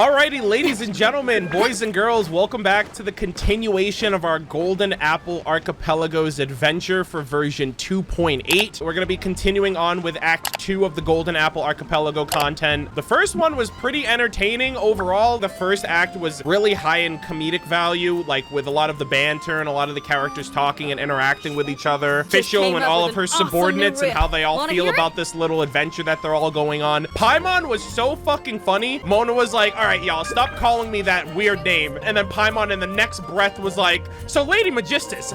Alrighty, ladies and gentlemen, boys and girls, welcome back to the continuation of our Golden Apple Archipelago's adventure for version 2.8. We're going to be continuing on with Act 2 of the Golden Apple Archipelago content. The first one was pretty entertaining overall. The first act was really high in comedic value, like with a lot of the banter and a lot of the characters talking and interacting with each other. Fischl and all of her subordinates and how they all feel about this little adventure that they're all going on. Paimon was so fucking funny. Mona was like, all right, y'all, stop calling me that weird name. And then Paimon in the next breath was like, so Lady Magistus,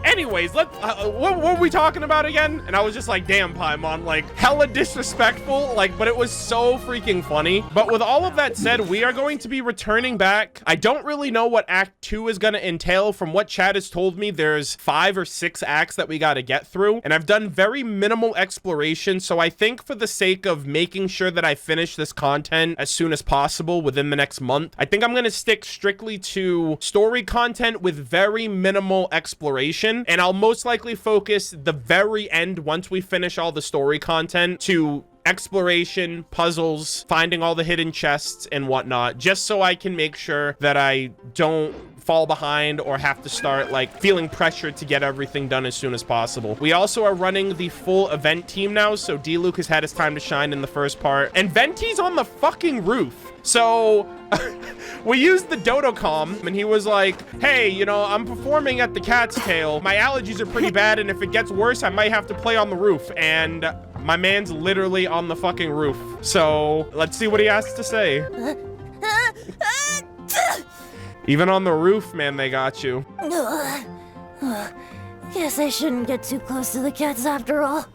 anyways, what were we talking about again? And I was just like, damn, Paimon, like, hella disrespectful, like, but it was so freaking funny. But with all of that said, we are going to be returning back. I don't really know what Act 2 is going to entail. From what Chad has told me, there's 5 or 6 acts that we got to get through. And I've done very minimal exploration, so I think for the sake of making sure that I finish this content as soon as possible within the next month, I think I'm going to stick strictly to story content with very minimal exploration, and I'll most likely focus the very end once we finish all the story content to exploration, puzzles, finding all the hidden chests and whatnot, just so I can make sure that I don't fall behind or have to start like feeling pressured to get everything done as soon as possible. We also are running the full event team now, so D-Luke has had his time to shine in the first part, and Venti's on the fucking roof. So we used the Dodocom, and he was like, hey, you know, I'm performing at the Cat's Tail. My allergies are pretty bad, and if it gets worse, I might have to play on the roof. And my man's literally on the fucking roof. So let's see what he has to say. Even on the roof, man, they got you. Guess I shouldn't get too close to the cats after all.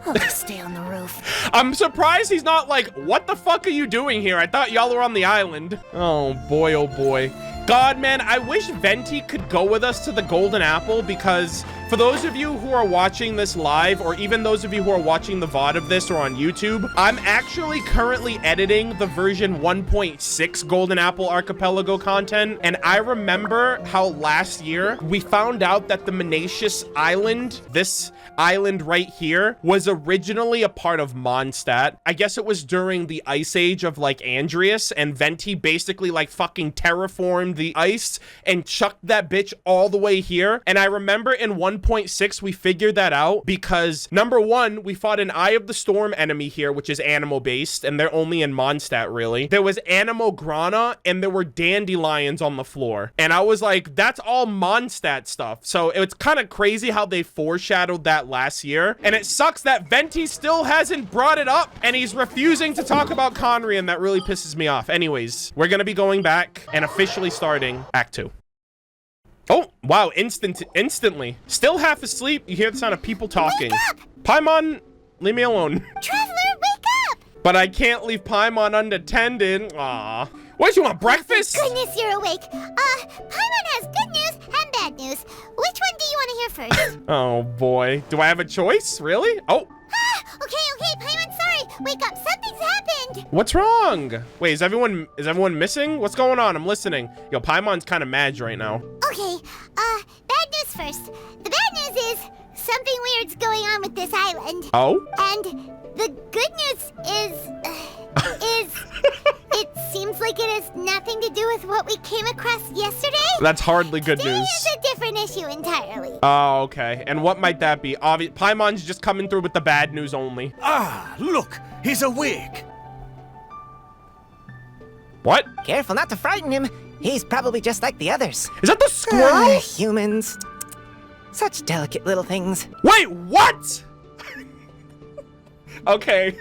I'll just stay on the roof. I'm surprised he's not like, what the fuck are you doing here? I thought y'all were on the island. Oh boy, oh boy. God, man, I wish Venti could go with us to the Golden Apple, because for those of you who are watching this live, or even those of you who are watching the VOD of this or on YouTube, I'm actually currently editing the version 1.6 Golden Apple Archipelago content. And I remember how last year we found out that the Menacious Island, this island right here, was originally a part of Mondstadt. I guess it was during the ice age of like Andreas, and Venti basically like fucking terraformed the ice and chucked that bitch all the way here. And I remember in 1.6 we figured that out because number one, we fought an Eye of the Storm enemy here, which is animal based, and they're only in Mondstadt really. There was Animo Grana, and there were dandelions on the floor, and I was like, that's all Mondstadt stuff. So it's kind of crazy how they foreshadowed that last year, and it sucks that Venti still hasn't brought it up, and he's refusing to talk about Conry, and that really pisses me off. Anyways, we're gonna be going back and officially starting Act 2. Oh, wow, instantly. Still half asleep, you hear the sound of people talking. Wake up! Paimon, leave me alone. Traveler, wake up! But I can't leave Paimon unattended. Aw. What, you want breakfast? Goodness, you're awake. Paimon has good news and bad news. Which one do you want to hear first? Oh boy, do I have a choice? Really? Oh. Okay, Paimon, sorry. Wake up, something's happened. What's wrong? Wait, is everyone missing? What's going on? I'm listening. Yo, Paimon's kind of mad right now. Okay, bad news first. The bad news is something weird's going on with this island. Oh? And the good news is it seems like it has nothing to do with what we came across yesterday. That's hardly good Today news. is a different issue entirely. Oh, okay. And what might that be? Paimon's just coming through with the bad news only. Ah, look, he's awake. What? Careful not to frighten him. He's probably just like the others. Is that the squirrel? Humans. Such delicate little things. Wait, what? Okay.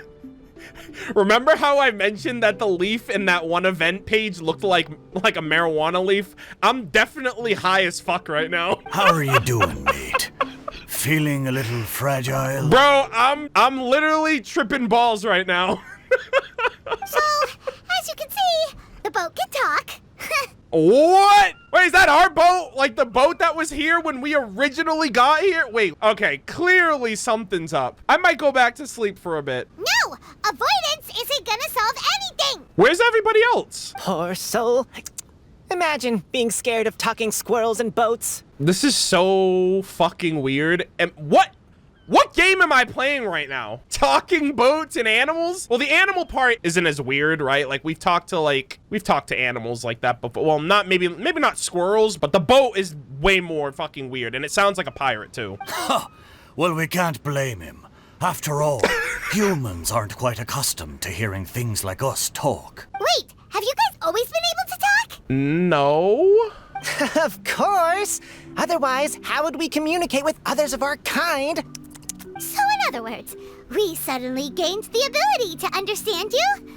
Remember how I mentioned that the leaf in that one event page looked like a marijuana leaf? I'm definitely high as fuck right now. How are you doing, mate? Feeling a little fragile? Bro, I'm literally tripping balls right now. So, as you can see, the boat can talk. What? Wait, is that our boat? Like the boat that was here when we originally got here? Wait, okay, clearly something's up. I might go back to sleep for a bit. No, avoidance isn't gonna solve anything. Where's everybody else? Poor soul. Imagine being scared of talking squirrels and boats. This is so fucking weird. And what? What game am I playing right now? Talking boats and animals? Well, the animal part isn't as weird, right? Like we've talked to animals like that before. Well, not maybe not squirrels, but the boat is way more fucking weird, and it sounds like a pirate too. Well, we can't blame him. After all, humans aren't quite accustomed to hearing things like us talk. Wait, have you guys always been able to talk? No. Of course! Otherwise, how would we communicate with others of our kind? So in other words, we suddenly gained the ability to understand you?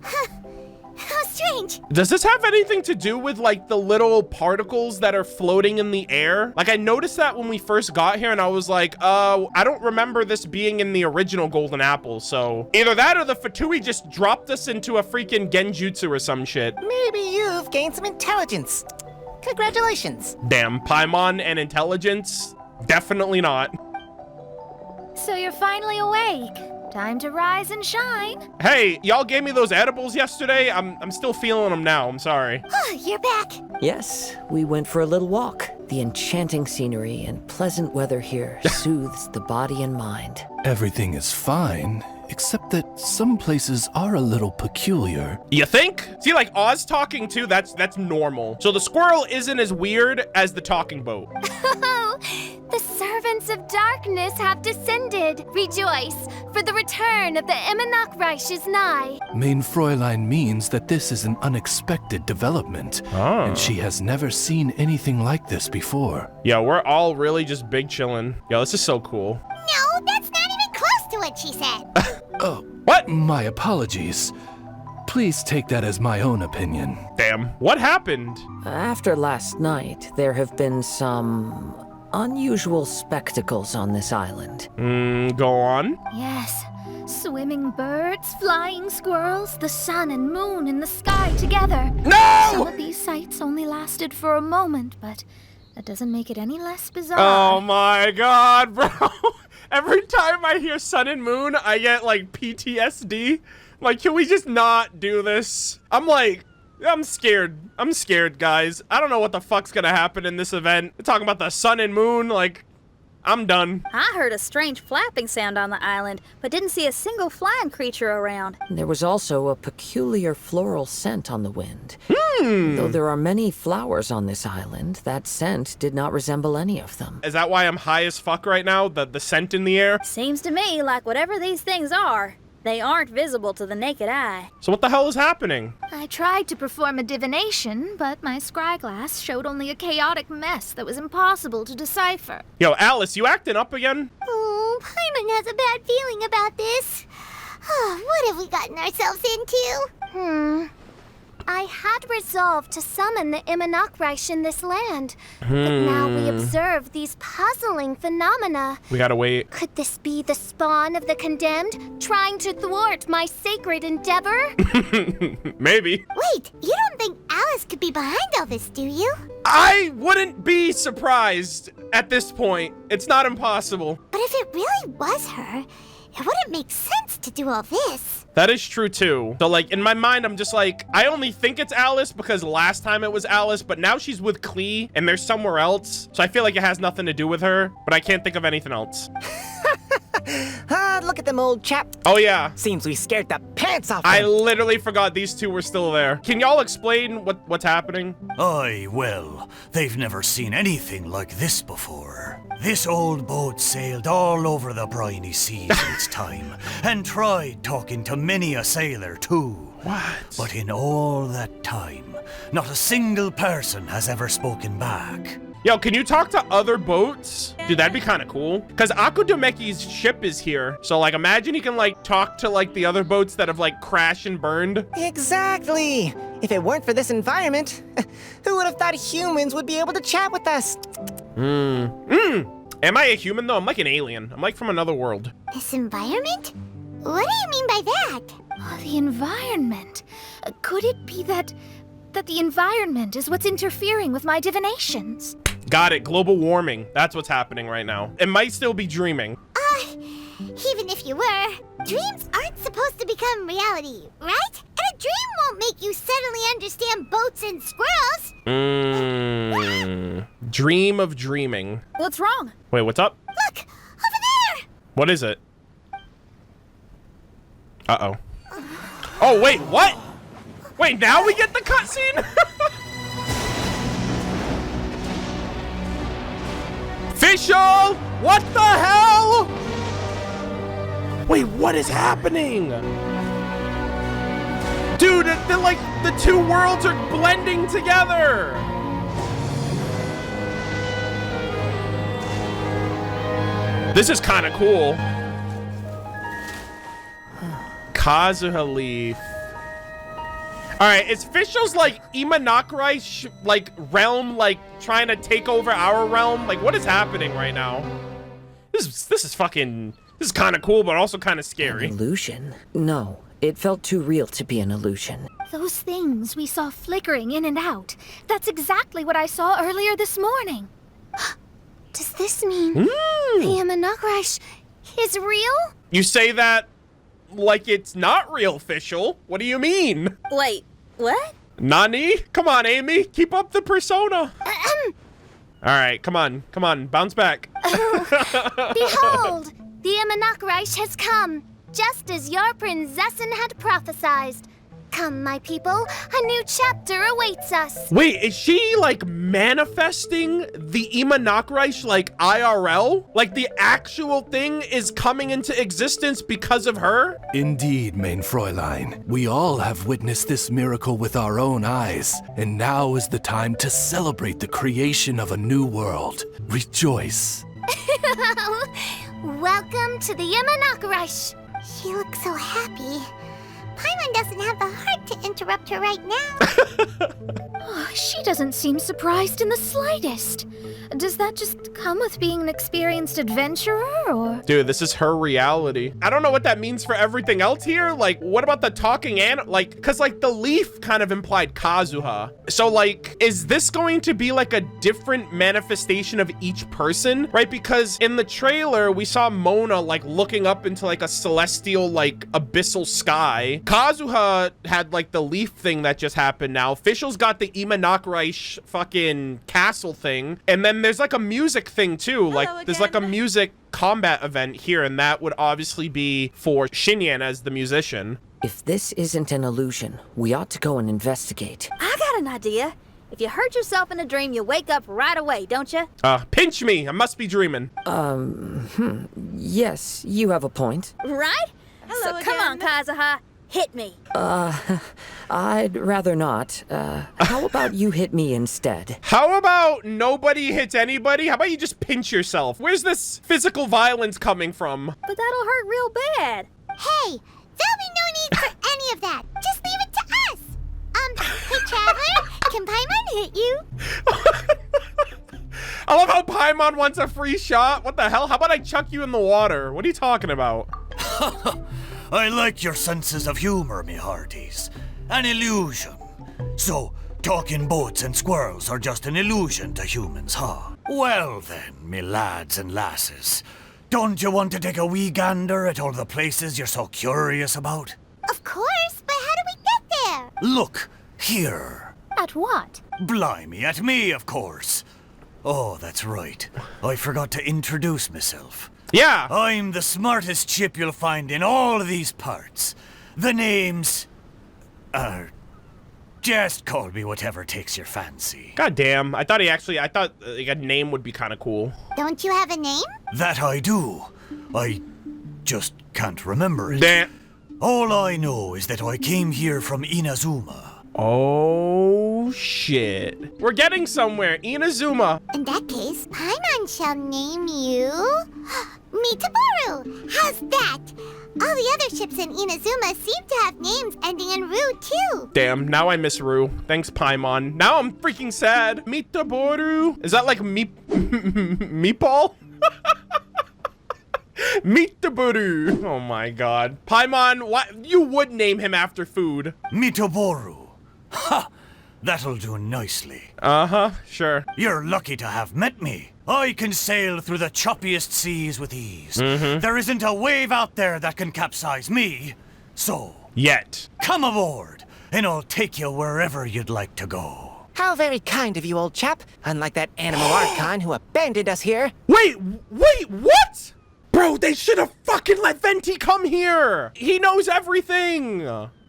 How strange. Does this have anything to do with like the little particles that are floating in the air? Like I noticed that when we first got here and I was like, I don't remember this being in the original Golden Apple. So either that or the Fatui just dropped us into a freaking genjutsu or some shit. Maybe you've gained some intelligence. Congratulations. Damn, Paimon and intelligence? Definitely not. So you're finally awake. Time to rise and shine. Hey, y'all gave me those edibles yesterday. I'm still feeling them now. I'm sorry. You're back. Yes, we went for a little walk. The enchanting scenery and pleasant weather here soothes the body and mind. Everything is fine, except that some places are a little peculiar. You think? See, like Oz talking too, that's normal. So the squirrel isn't as weird as the talking boat. Oh, the servants of darkness have descended. Rejoice, for the return of the Eminach Reich is nigh. Mein Fräulein means that this is an unexpected development, and she has never seen anything like this before. Yo, we're all really just big chillin'. Yo, this is so cool. No, that's not even close to what she said. Oh, What? my apologies. Please take that as my own opinion. Damn. What happened? After last night, there have been some unusual spectacles on this island. Go on. Yes, swimming birds, flying squirrels, the sun and moon in the sky together. Some No! of these sights only lasted for a moment, but that doesn't make it any less bizarre. Oh my god, bro. Every time I hear sun and moon, I get like PTSD. Like, can we just not do this? I'm scared. I'm scared, guys. I don't know what the fuck's gonna happen in this event. We're talking about the sun and moon, like, I'm done. I heard a strange flapping sound on the island, but didn't see a single flying creature around. There was also a peculiar floral scent on the wind. Though there are many flowers on this island, that scent did not resemble any of them. Is that why I'm high as fuck right now? The scent in the air? Seems to me like whatever these things are, they aren't visible to the naked eye. So what the hell is happening? I tried to perform a divination, but my scryglass showed only a chaotic mess that was impossible to decipher. Yo, Alice, you acting up again? Oh, Paimon has a bad feeling about this. What have we gotten ourselves into? I had resolved to summon the Eminach Reich in this land, but now we observe these puzzling phenomena. We gotta wait. Could this be the spawn of the condemned, trying to thwart my sacred endeavor? Maybe. Wait, you don't think Alice could be behind all this, do you? I wouldn't be surprised at this point. It's not impossible. But if it really was her, it wouldn't make sense to do all this. That is true too. So like in my mind, I'm just like, I only think it's Alice because last time it was Alice, but now she's with Klee and they're somewhere else. So I feel like it has nothing to do with her, but I can't think of anything else. Look at them, old chap. Oh yeah. Seems we scared the pants off I them. literally forgot these two were still there. Can y'all explain what's happening? Aye, well, they've never seen anything like this before. This old boat sailed all over the briny seas in its time, and tried talking to many a sailor too. What? But in all that time, not a single person has ever spoken back. Yo, can you talk to other boats? Dude, that'd be kind of cool. Because Akudomeki's ship is here. So, like, imagine he can, like, talk to, like, the other boats that have, like, crashed and burned. Exactly. If it weren't for this environment, who would have thought humans would be able to chat with us? Am I a human, though? I'm like an alien. I'm, like, from another world. This environment? What do you mean by that? Oh, the environment. Could it be that the environment is what's interfering with my divinations? Got it. Global warming. That's what's happening right now. It might still be dreaming. Even if you were, dreams aren't supposed to become reality, right? And a dream won't make you suddenly understand boats and squirrels. Dream of dreaming. What's wrong? Wait, what's up? Look, over there! What is it? Uh-oh. Oh, wait, what? Wait, now we get the cutscene? Official! What the hell? Wait, what is happening? Dude, they're like, the two worlds are blending together. This is kind of cool. Kazuha leaf. All right, is Fischl's like Imanakrai like realm like trying to take over our realm? Like, what is happening right now? This is fucking. This is kind of cool, but also kind of scary. An illusion? No, it felt too real to be an illusion. Those things we saw flickering in and out. That's exactly what I saw earlier this morning. Does this mean the Imanakrai is real? You say that like it's not real, Fischl. What do you mean? Wait, what? Nani? Come on, Amy. Keep up the persona. All right, come on, bounce back. Behold, the Imanakrai has come, just as your prinzessin had prophesied. Come, my people, a new chapter awaits us. Wait, is she like manifesting the Imanakrai like IRL? Like the actual thing is coming into existence because of her? Indeed, mein Fräulein. We all have witnessed this miracle with our own eyes, and now is the time to celebrate the creation of a new world. Rejoice. Welcome to the Imanakrai. She looks so happy. Paimon doesn't have the heart to interrupt her right now. Oh, she doesn't seem surprised in the slightest. Does that just come with being an experienced adventurer, or? Dude, this is her reality. I don't know what that means for everything else here. Like, what about the talking like, cause like the leaf kind of implied Kazuha. So like, is this going to be like a different manifestation of each person, right? Because in the trailer, we saw Mona like looking up into like a celestial, like abyssal sky. Kazuha had like the leaf thing that just happened now. Fischl's got the Imanakrai fucking castle thing. And then there's like a music thing too. Like there's like a music combat event here, and that would obviously be for Xinyan as the musician. If this isn't an illusion, we ought to go and investigate. I got an idea. If you hurt yourself in a dream, you wake up right away, don't you? Pinch me. I must be dreaming. Yes, you have a point. Right? So come on, Kazuha. Hit me. I'd rather not. How about you hit me instead? How about nobody hits anybody? How about you just pinch yourself? Where's this physical violence coming from? But that'll hurt real bad. Hey, there'll be no need for any of that. Just leave it to us. Hey, Traveler, can Paimon hit you? I love how Paimon wants a free shot. What the hell? How about I chuck you in the water? What are you talking about? I like your senses of humor, me hearties. An illusion. So, talking boats and squirrels are just an illusion to humans, huh? Well then, me lads and lasses. Don't you want to take a wee gander at all the places you're so curious about? Of course, but how do we get there? Look, here. At what? Blimey, at me, of course. Oh, that's right. I forgot to introduce myself. Yeah. I'm the smartest chip you'll find in all of these parts. The name's... just call me whatever takes your fancy. God damn. I thought like, a name would be kind of cool. Don't you have a name? That I do. I just can't remember it. Damn. All I know is that I came here from Inazuma. Oh, shit. We're getting somewhere. Inazuma. In that case, Paimon shall name you... Mitaboru! How's that? All the other ships in Inazuma seem to have names ending in Ru, too. Damn, now I miss Ru. Thanks, Paimon. Now I'm freaking sad. Mitaboru? Is that like meatball? Mitaboru. Oh my god. Paimon, what? You would name him after food. Mitaboru. Ha! That'll do nicely. Uh-huh, sure. You're lucky to have met me. I can sail through the choppiest seas with ease. There isn't a wave out there that can capsize me. So, Yet. come aboard, and I'll take you wherever you'd like to go. How very kind of you, old chap. Unlike that animal Archon who abandoned us here. Wait, what? Bruh, Bro, they should have fucking let Venti come here. He knows everything.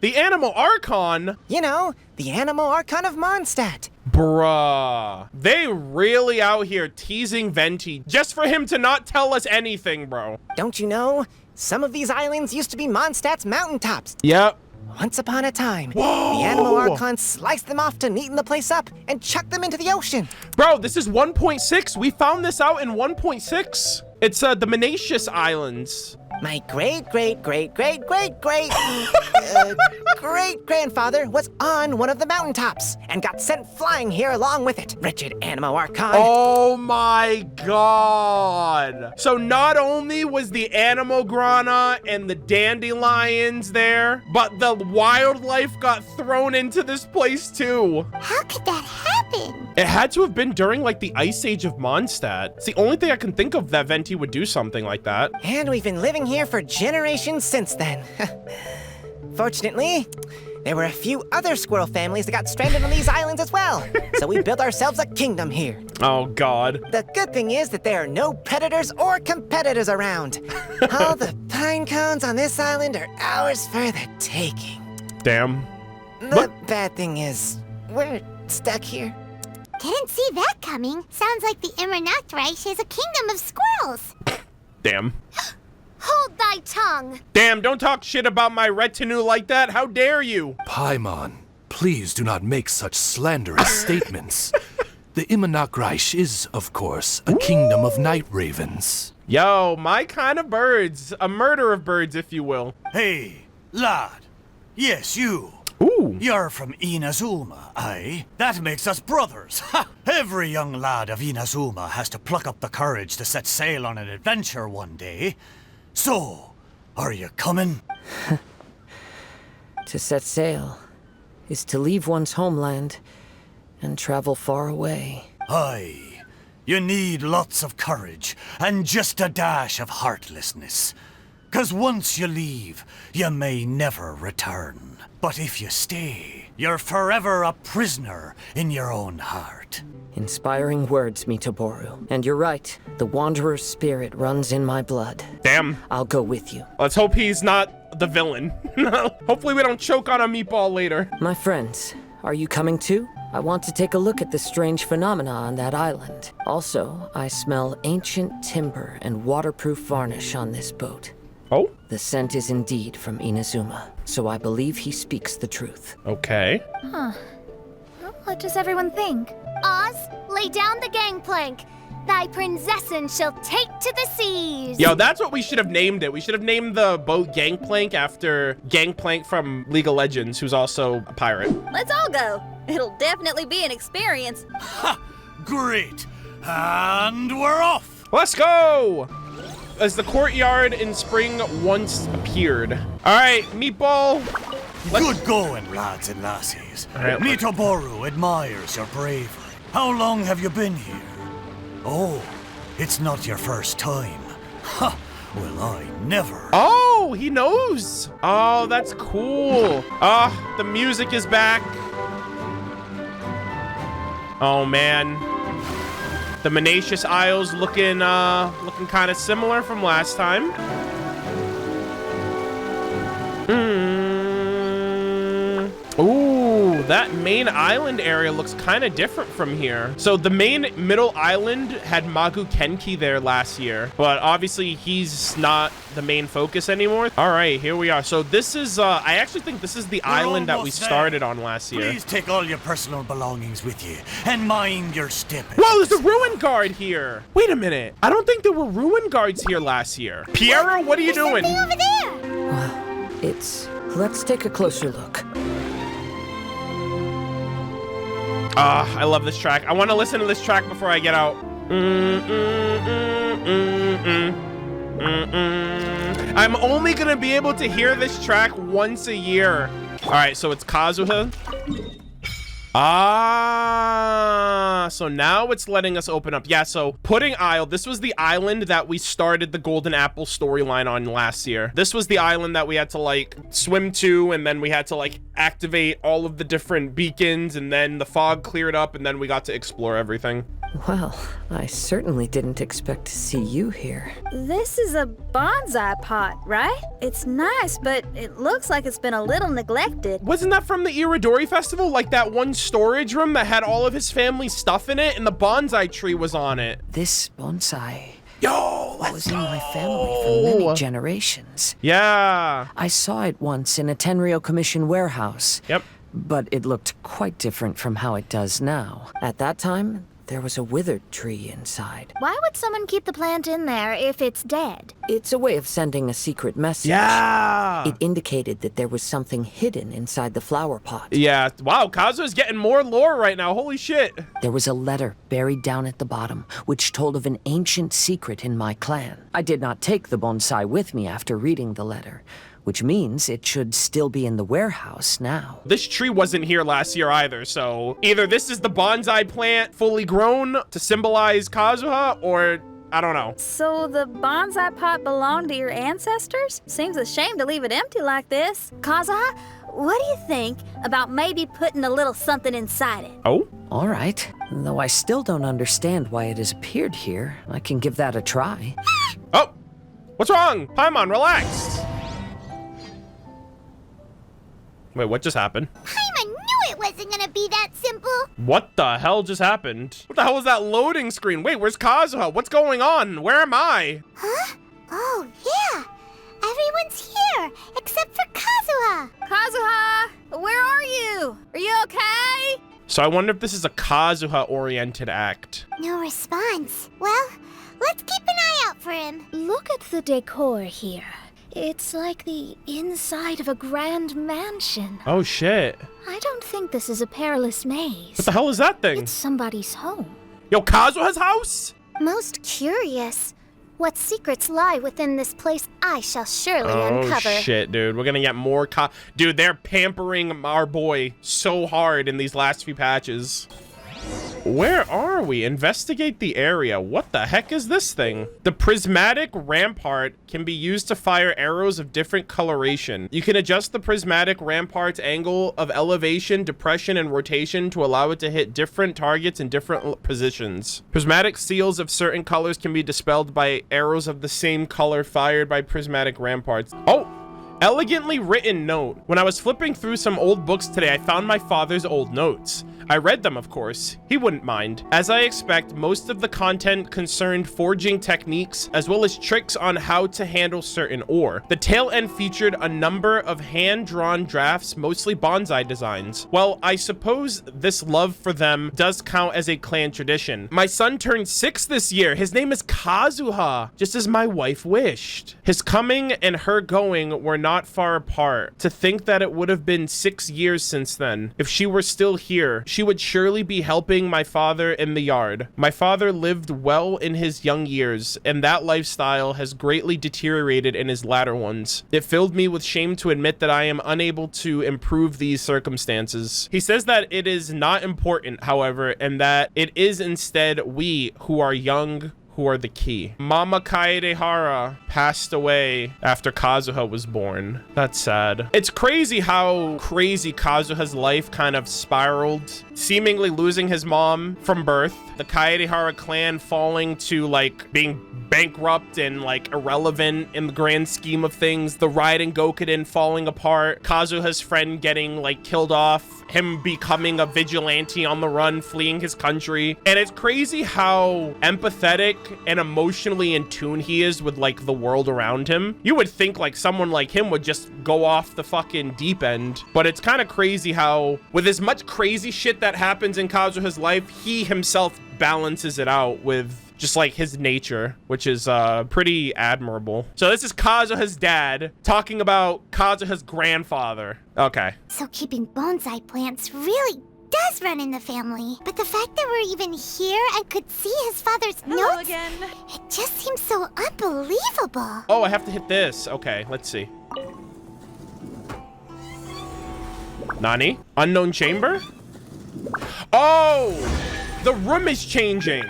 The Animal Archon? You know, the Animal Archon of Mondstadt. Bruh. They really out here teasing Venti just for him to not tell us anything, bro. Don't you know? Some of these islands used to be Mondstadt's mountaintops. Yep. Once upon a time, Whoa. the Animal Archon sliced them off to neaten the place up and chucked them into the ocean. Bro, this is 1.6. We found this out in 1.6. It's the Menascius Islands. My great-great-great-great-great-great-grandfather was on one of the mountaintops and got sent flying here along with it. Wretched Animal Archon. Oh my god. So not only was the Animal Grana and the dandelions there, but the wildlife got thrown into this place too. How could that happen? It had to have been during like the Ice Age of Mondstadt. It's the only thing I can think of that Venti would do something like that. And we've been living here for generations since then. Fortunately, there were a few other squirrel families that got stranded on these islands as well. So we built ourselves a kingdom here. Oh god. The good thing is that there are no predators or competitors around. All the pine cones on this island are ours for the taking. Damn. The bad thing is, we're stuck here. Didn't see that coming. Sounds like the Immernachtreich is a kingdom of squirrels. Damn. Hold thy tongue. Damn, don't talk shit about my retinue like that. How dare you? Paimon, please do not make such slanderous statements. The Immernachtreich is, of course, a kingdom of night ravens. Yo, my kind of birds. A murder of birds, if you will. Hey, lad. Yes, you. Ooh. You're from Inazuma, aye? That makes us brothers. Ha! Every young lad of Inazuma has to pluck up the courage to set sail on an adventure one day. So, are you coming? To set sail is to leave one's homeland and travel far away. Aye. You need lots of courage and just a dash of heartlessness. 'Cause once you leave, you may never return. But if you stay, you're forever a prisoner in your own heart. Inspiring words, Mitoboru. And you're right, the Wanderer's spirit runs in my blood. Damn. I'll go with you. Let's hope he's not the villain. Hopefully we don't choke on a meatball later. My friends, are you coming too? I want to take a look at the strange phenomena on that island. Also, I smell ancient timber and waterproof varnish on this boat. Oh? The scent is indeed from Inazuma, so I believe he speaks the truth. Okay. What does everyone think? Oz, lay down the gangplank. Thy princessin shall take to the seas. Yo, that's what we should have named it. We should have named the boat Gangplank after Gangplank from League of Legends, who's also a pirate. Let's all go. It'll definitely be an experience. Ha! Great. And we're off. Let's go! As the courtyard in spring once appeared. All right, Meatball. Good going, lads and lassies. right, Mitoboru admires your bravery. How long have you been here? Oh, it's not your first time. Ha! Well, I never. Oh, he knows. Oh, that's cool. Ah, the music is back. Oh man. The Menascius Isles looking kind of similar from last time. Ooh, that main island area looks kind of different from here. So the main middle island had Magu Kenki there last year, but obviously he's not the main focus anymore. All right, here we are. So this is, I actually think this is the island that we started on last year. Please take all your personal belongings with you and mind your step. Whoa, there's a ruin guard here. Wait a minute. I don't think there were ruin guards here last year. Piero, what are you doing? Something over there. Let's take a closer look. I love this track. I want to listen to this track before I get out. I'm only gonna be able to hear this track once a year. All right, so it's Kazuha. So now it's letting us open up. Yeah, so Pudding Isle, this was the island that we started the Golden Apple storyline on last year. This was the island that we had to like swim to, and then we had to like activate all of the different beacons, and then the fog cleared up, and then we got to explore everything. Well, I certainly didn't expect to see you here. This is a bonsai pot, right? It's nice, but it looks like it's been a little neglected. Wasn't that from the Iridori Festival? Like that one storage room that had all of his family stuff in it and the bonsai tree was on it. This bonsai Yo, was in my family for many generations. Yeah. I saw it once in a Tenryo Commission warehouse. Yep. But it looked quite different from how it does now. At that time, there was a withered tree inside. Why would someone keep the plant in there if it's dead? It's a way of sending a secret message. Yeah. It indicated that there was something hidden inside the flower pot. Yeah. Wow, Kazuha's getting more lore right now. Holy shit. There was a letter buried down at the bottom, which told of an ancient secret in my clan. I did not take the bonsai with me after reading the letter, which means it should still be in the warehouse now. This tree wasn't here last year either, so either this is the bonsai plant fully grown to symbolize Kazuha, or I don't know. So the bonsai pot belonged to your ancestors? Seems a shame to leave it empty like this. Kazuha, what do you think about maybe putting a little something inside it? Oh? All right. Though I still don't understand why it has appeared here, I can give that a try. Oh! What's wrong? Paimon, relax. Wait, what just happened? Paimon knew it wasn't gonna be that simple. What the hell just happened? What the hell was that loading screen? Wait, where's Kazuha? What's going on? Where am I? Huh? Oh, yeah. Everyone's here, except for Kazuha. Kazuha, where are you? Are you okay? So I wonder if this is a Kazuha-oriented act. No response. Well, let's keep an eye out for him. Look at the decor here. It's like the inside of a grand mansion. Oh, shit. I don't think this is a perilous maze. What the hell is that thing? It's somebody's home. Yo, Kazuha's house? Most curious. What secrets lie within this place I shall surely uncover. Oh, shit, dude. We're gonna get more Dude, they're pampering our boy so hard in these last few patches. Where are we? Investigate the area. What the heck is this thing? The prismatic rampart can be used to fire arrows of different coloration. You can adjust the prismatic rampart's angle of elevation, depression, and rotation to allow it to hit different targets in different positions. Prismatic seals of certain colors can be dispelled by arrows of the same color fired by prismatic ramparts. Oh! Elegantly written note. When I was flipping through some old books today, I found my father's old notes. I read them, of course. He wouldn't mind. As I expect, most of the content concerned forging techniques, as well as tricks on how to handle certain ore. The tail end featured a number of hand-drawn drafts, mostly bonsai designs. Well, I suppose this love for them does count as a clan tradition. My son turned 6 this year. His name is Kazuha, just as my wife wished. His coming and her going were not far apart. To think that it would have been 6 years since then. If she were still here, she would surely be helping my father in the yard. My father lived well in his young years, and that lifestyle has greatly deteriorated in his latter ones. It filled me with shame to admit that I am unable to improve these circumstances. He says that it is not important, however, and that it is instead we who are young who are the key. Mama Kaedehara passed away after Kazuha was born. That's sad. It's crazy how crazy Kazuha's life kind of spiraled, seemingly losing his mom from birth, the Kaedehara clan falling to like being bankrupt and like irrelevant in the grand scheme of things, the Raiden Gokuden falling apart, Kazuha's friend getting like killed off, him becoming a vigilante on the run, fleeing his country. And it's crazy how empathetic and emotionally in tune he is with like the world around him. You would think like someone like him would just go off the fucking deep end, but it's kind of crazy how with as much crazy shit that happens in Kazuha's life, he himself balances it out with just like his nature, which is pretty admirable. So this is Kazuha's dad talking about Kazuha's grandfather. Okay. So keeping bonsai plants really does run in the family. But the fact that we're even here and could see his father's notes again, it just seems so unbelievable. Oh, I have to hit this. Okay, let's see. Nani? Unknown chamber? Oh, the room is changing.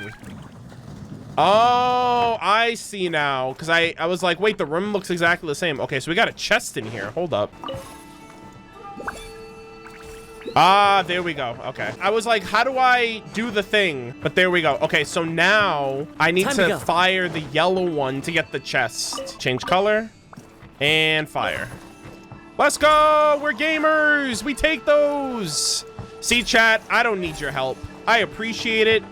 Oh, I see now. Because I was like, wait, the room looks exactly the same. Okay, so we got a chest in here. Hold up. Ah, there we go. Okay. I was like, how do I do the thing? But there we go. Okay, so now I need to fire the yellow one to get the chest. Change color and fire. Let's go. We're gamers. We take those. See, chat, I don't need your help. I appreciate it,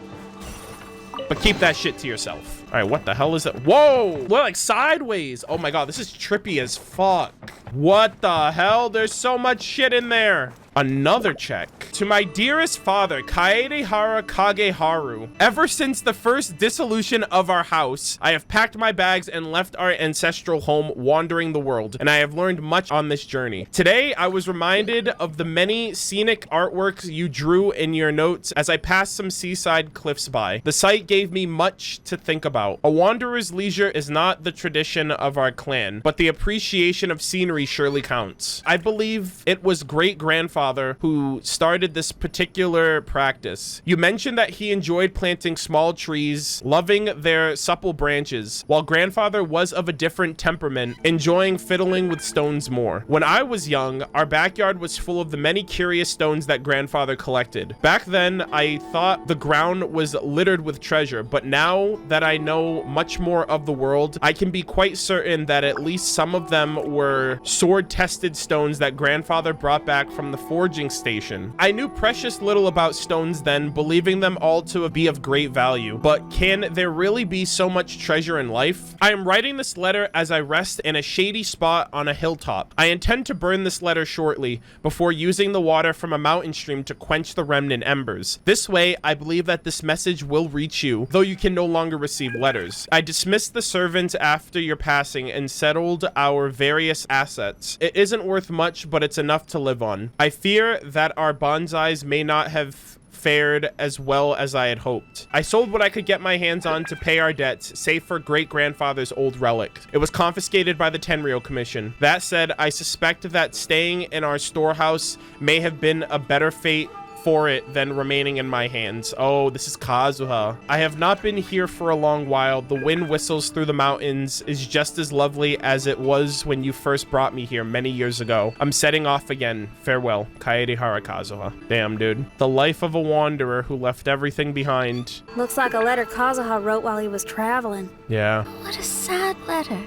but keep that shit to yourself. All right, what the hell is it? Whoa, we're like sideways. Oh my God, this is trippy as fuck. What the hell? There's so much shit in there. Another check. To my dearest father, Kaedehara Kageharu, ever since the first dissolution of our house, I have packed my bags and left our ancestral home wandering the world, and I have learned much on this journey. Today, I was reminded of the many scenic artworks you drew in your notes as I passed some seaside cliffs by. The sight gave me much to think about. A wanderer's leisure is not the tradition of our clan, but the appreciation of scenery surely counts. I believe it was great-grandfather who started this particular practice. You mentioned that he enjoyed planting small trees, loving their supple branches, while grandfather was of a different temperament, enjoying fiddling with stones more. When I was young, our backyard was full of the many curious stones that grandfather collected. Back then, I thought the ground was littered with treasure, but now that I know much more of the world, I can be quite certain that at least some of them were sword-tested stones that grandfather brought back from the forging station. I knew precious little about stones then, believing them all to be of great value. But can there really be so much treasure in life? I am writing this letter as I rest in a shady spot on a hilltop. I intend to burn this letter shortly, before using the water from a mountain stream to quench the remnant embers. This way, I believe that this message will reach you, though you can no longer receive letters. I dismissed the servants after your passing and settled our various assets. It isn't worth much, but it's enough to live on. I fear that our bonsais may not have fared as well as I had hoped. I sold what I could get my hands on to pay our debts, save for great-grandfather's old relic. It was confiscated by the Tenryou Commission. That said, I suspect that staying in our storehouse may have been a better fate for it than remaining in my hands. Oh, this is Kazuha. I have not been here for a long while. The wind whistles through the mountains is just as lovely as it was when you first brought me here many years ago. I'm setting off again. Farewell, Kaedehara Kazuha. Damn, dude. The life of a wanderer who left everything behind. Looks like a letter Kazuha wrote while he was traveling. Yeah. What a sad letter.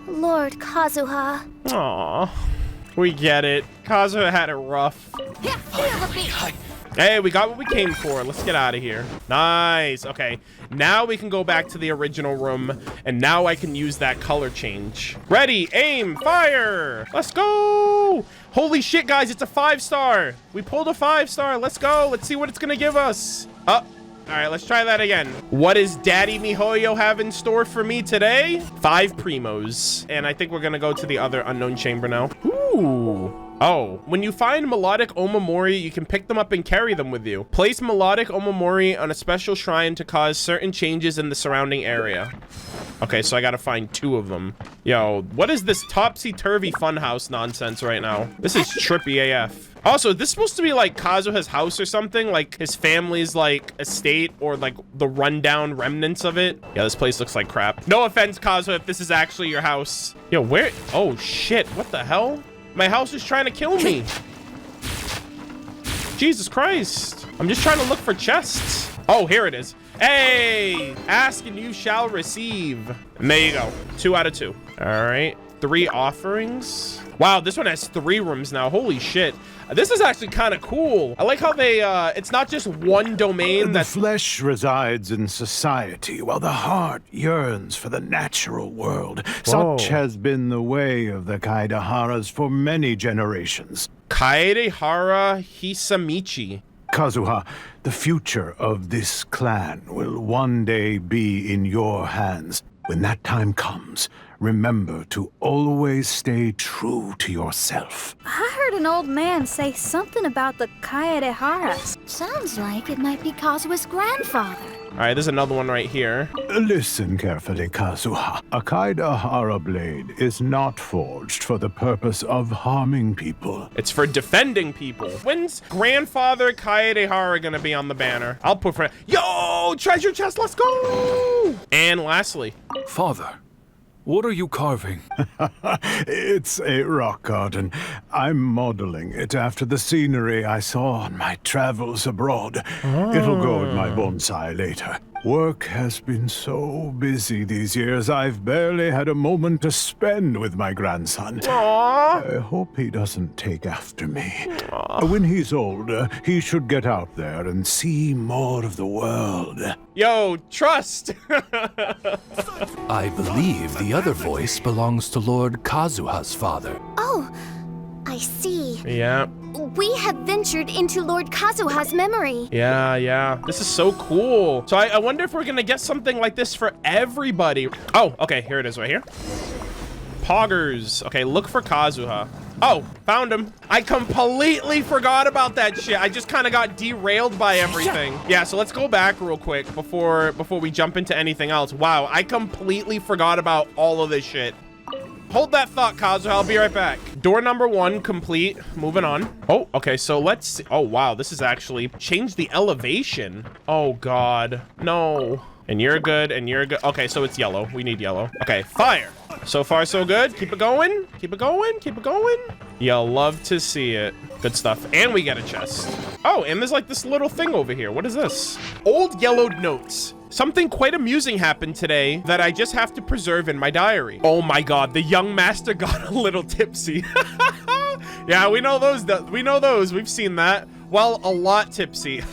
Lord Kazuha. Aww. We get it. Kazuha had it rough. Hey, we got what we came for. Let's get out of here. Nice. Okay. Now we can go back to the original room, and now I can use that color change. Ready, aim, fire. Let's go. Holy shit, guys. It's a 5-star. We pulled a 5-star. Let's go. Let's see what it's going to give us. All right, let's try that again. What does Daddy Mihoyo have in store for me today? 5 primos. And I think we're gonna go to the other unknown chamber now. Ooh. Oh, when you find melodic omamori, you can pick them up and carry them with you. Place melodic omamori on a special shrine to cause certain changes in the surrounding area. Okay, so I gotta find 2 of them. Yo, what is this topsy-turvy funhouse nonsense right now? This is trippy AF. Also, this is supposed to be like Kazuha's house or something, like his family's like estate or like the rundown remnants of it. Yeah, this place looks like crap. No offense, Kazuha, if this is actually your house. Yo, where? Oh shit, what the hell? My house is trying to kill me. Jesus Christ. I'm just trying to look for chests. Oh, here it is. Hey, ask and you shall receive. And there you go. 2 out of 2. All right, 3 offerings. Wow, this one has 3 rooms now. Holy shit. This is actually kind of cool. I like how they, it's not just one domain. The flesh resides in society, while the heart yearns for the natural world. Whoa. Such has been the way of the Kaedeharas for many generations. Kaedehara Hisamichi. Kazuha, the future of this clan will one day be in your hands. When that time comes, remember to always stay true to yourself. I heard an old man say something about the Kaedeharas. Sounds like it might be Kazuha's grandfather. All right, there's another one right here. Listen carefully, Kazuha. A Kaedehara blade is not forged for the purpose of harming people. It's for defending people. When's grandfather Kaedehara gonna be on the banner? I'll put yo, treasure chest, let's go. And lastly, Father, What are you carving? It's a rock garden. I'm modeling it after the scenery I saw on my travels abroad. It'll go in my bonsai later. Work has been so busy these years, I've barely had a moment to spend with my grandson. Aww. I hope he doesn't take after me. When he's older, he should get out there and see more of the world. Yo, trust. I believe the other voice belongs to Lord Kazuha's father. Oh, I see. Yeah. We have ventured into Lord Kazuha's memory. Yeah. This is so cool. So I wonder if we're gonna get something like this for everybody. Oh, okay, here it is right here. Poggers. Okay, look for Kazuha. Oh, found him. I completely forgot about that shit. I just kind of got derailed by everything. Yeah, so let's go back real quick before we jump into anything else. Wow, I completely forgot about all of this shit. Hold that thought, Kazuha. I'll be right back. Door number 1 complete. Moving on. Oh, okay, so let's see. Oh, wow, this is actually changed the elevation. Oh, God. No. And you're good, and you're good. Okay, so it's yellow. We need yellow. Okay, fire. So far, so good. Keep it going. Keep it going. Keep it going. You'll love to see it. Good stuff. And we get a chest. Oh, and there's like this little thing over here. What is this? Old yellowed notes. Something quite amusing happened today that I just have to preserve in my diary. Oh my God, the young master got a little tipsy. Yeah, we know those. We know those. We've seen that. Well, a lot tipsy.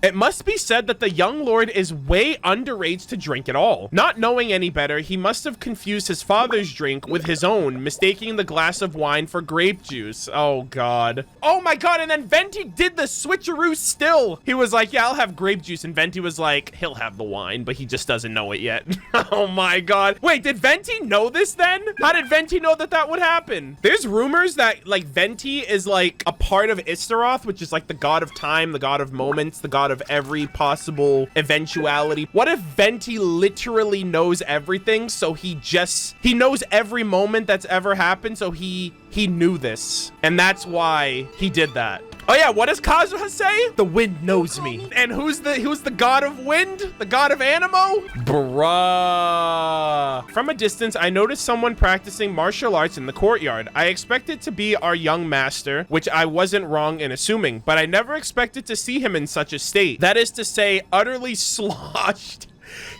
It must be said that the young lord is way underage to drink at all. Not knowing any better, he must have confused his father's drink with his own, mistaking the glass of wine for grape juice. Oh, God. Oh, my God. And then Venti did the switcheroo still. He was like, yeah, I'll have grape juice. And Venti was like, he'll have the wine, but he just doesn't know it yet. Oh, my God. Wait, did Venti know this then? How did Venti know that that would happen? There's rumors that, like, Venti is, like, a part of Istaroth, which is, like, the god of time, the god of moments, the god of every possible eventuality. What if Venti literally knows everything, so he knows every moment that's ever happened, so he knew this, and that's why he did that. Oh yeah, what does Kazuha say? The wind knows me. And who's the god of wind? The god of Animo? Bruh. From a distance, I noticed someone practicing martial arts in the courtyard. I expected to be our young master, which I wasn't wrong in assuming, but I never expected to see him in such a state. That is to say, utterly sloshed.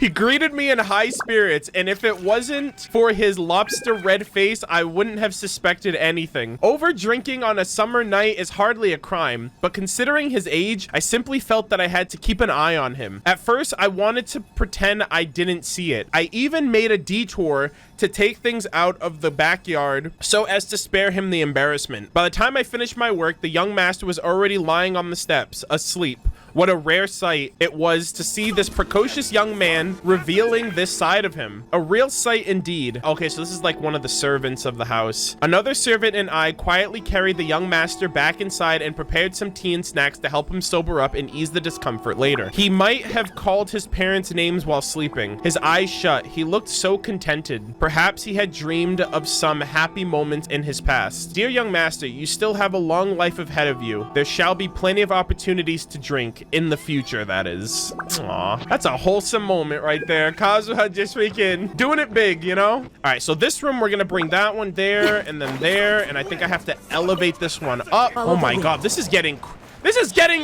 He greeted me in high spirits, and if it wasn't for his lobster red face, I wouldn't have suspected anything. Over drinking on a summer night is hardly a crime, but considering his age, I simply felt that I had to keep an eye on him. At first, I wanted to pretend I didn't see it. I even made a detour to take things out of the backyard so as to spare him the embarrassment. By the time I finished my work, the young master was already lying on the steps, asleep. What a rare sight it was to see this precocious young man revealing this side of him. A real sight indeed. Okay, so this is like one of the servants of the house. Another servant and I quietly carried the young master back inside and prepared some tea and snacks to help him sober up and ease the discomfort later. He might have called his parents' names while sleeping. His eyes shut. He looked so contented. Perhaps he had dreamed of some happy moments in his past. Dear young master, you still have a long life ahead of you. There shall be plenty of opportunities to drink. In the future, that is. Aw, that's a wholesome moment right there. Kazuha just freaking doing it big, you know? All right, so this room, we're gonna bring that one there and then there, and I think I have to elevate this one up. Oh my God, this is getting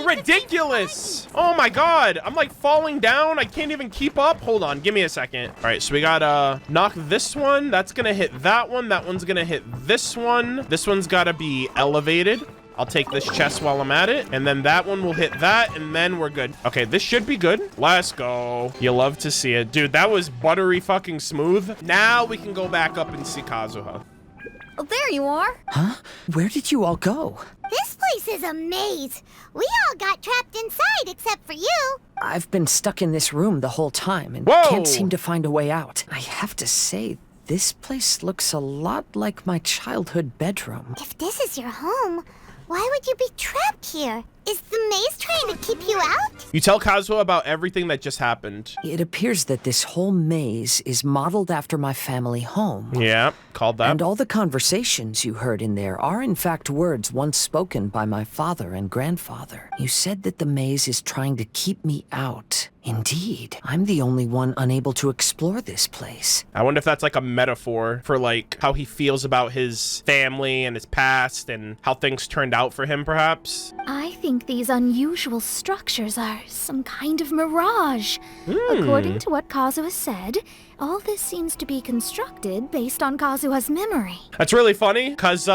ridiculous. Oh my God, I'm like falling down. I can't even keep up. Hold on, give me a second. All right, so we gotta knock this one. That's gonna hit that one. That one's gonna hit this one. This one's gotta be elevated. I'll take this chest while I'm at it, and then that one will hit that, and then we're good. Okay, this should be good. Let's go. You love to see it. Dude, that was buttery fucking smooth. Now we can go back up and see Kazuha. Oh, there you are. Huh? Where did you all go? This place is a maze. We all got trapped inside except for you. I've been stuck in this room the whole time and Whoa. can't seem to find a way out. I have to say, this place looks a lot like my childhood bedroom. If this is your home, why would you be trapped here? Is the maze trying to keep you out? You tell Kazuha about everything that just happened. It appears that this whole maze is modeled after my family home. Yeah, called that. And all the conversations you heard in there are in fact words once spoken by my father and grandfather. You said that the maze is trying to keep me out. Indeed, I'm the only one unable to explore this place. I wonder if that's like a metaphor for like how he feels about his family and his past and how things turned out for him, perhaps. I think these unusual structures are some kind of mirage. According to what Kazuha said, all this seems to be constructed based on Kazuha's memory. That's really funny, because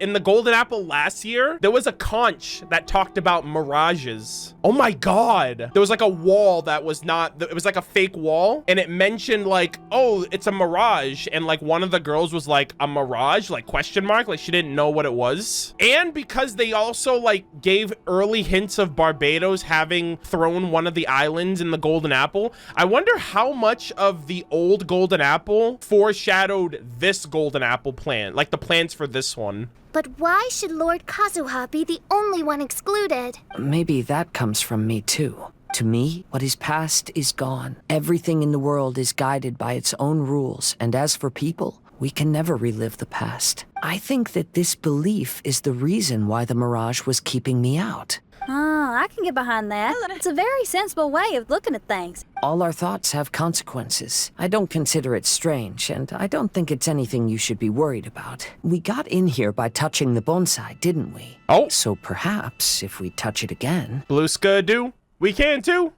in the Golden Apple last year, there was a conch that talked about mirages. Oh my god. There was like a wall that was not, it was like a fake wall, and it mentioned like, oh, it's a mirage, and like one of the girls was like, a mirage, like question mark, like she didn't know what it was. And because they also like gave early hints of Barbados having thrown one of the islands in the Golden Apple, I wonder how much of the old Golden Apple foreshadowed this Golden Apple plan, like the plans for this one. But why should Lord Kazuha be the only one excluded? Maybe that comes from me too. To me, what is past is gone. Everything in the world is guided by its own rules, and as for people, we can never relive the past. I think that this belief is the reason why the mirage was keeping me out. Oh, I can get behind that. It's a very sensible way of looking at things. All our thoughts have consequences. I don't consider it strange, and I don't think it's anything you should be worried about. We got in here by touching the bonsai, didn't we? Oh. So perhaps, if we touch it again... Blue Skidoo, we can too?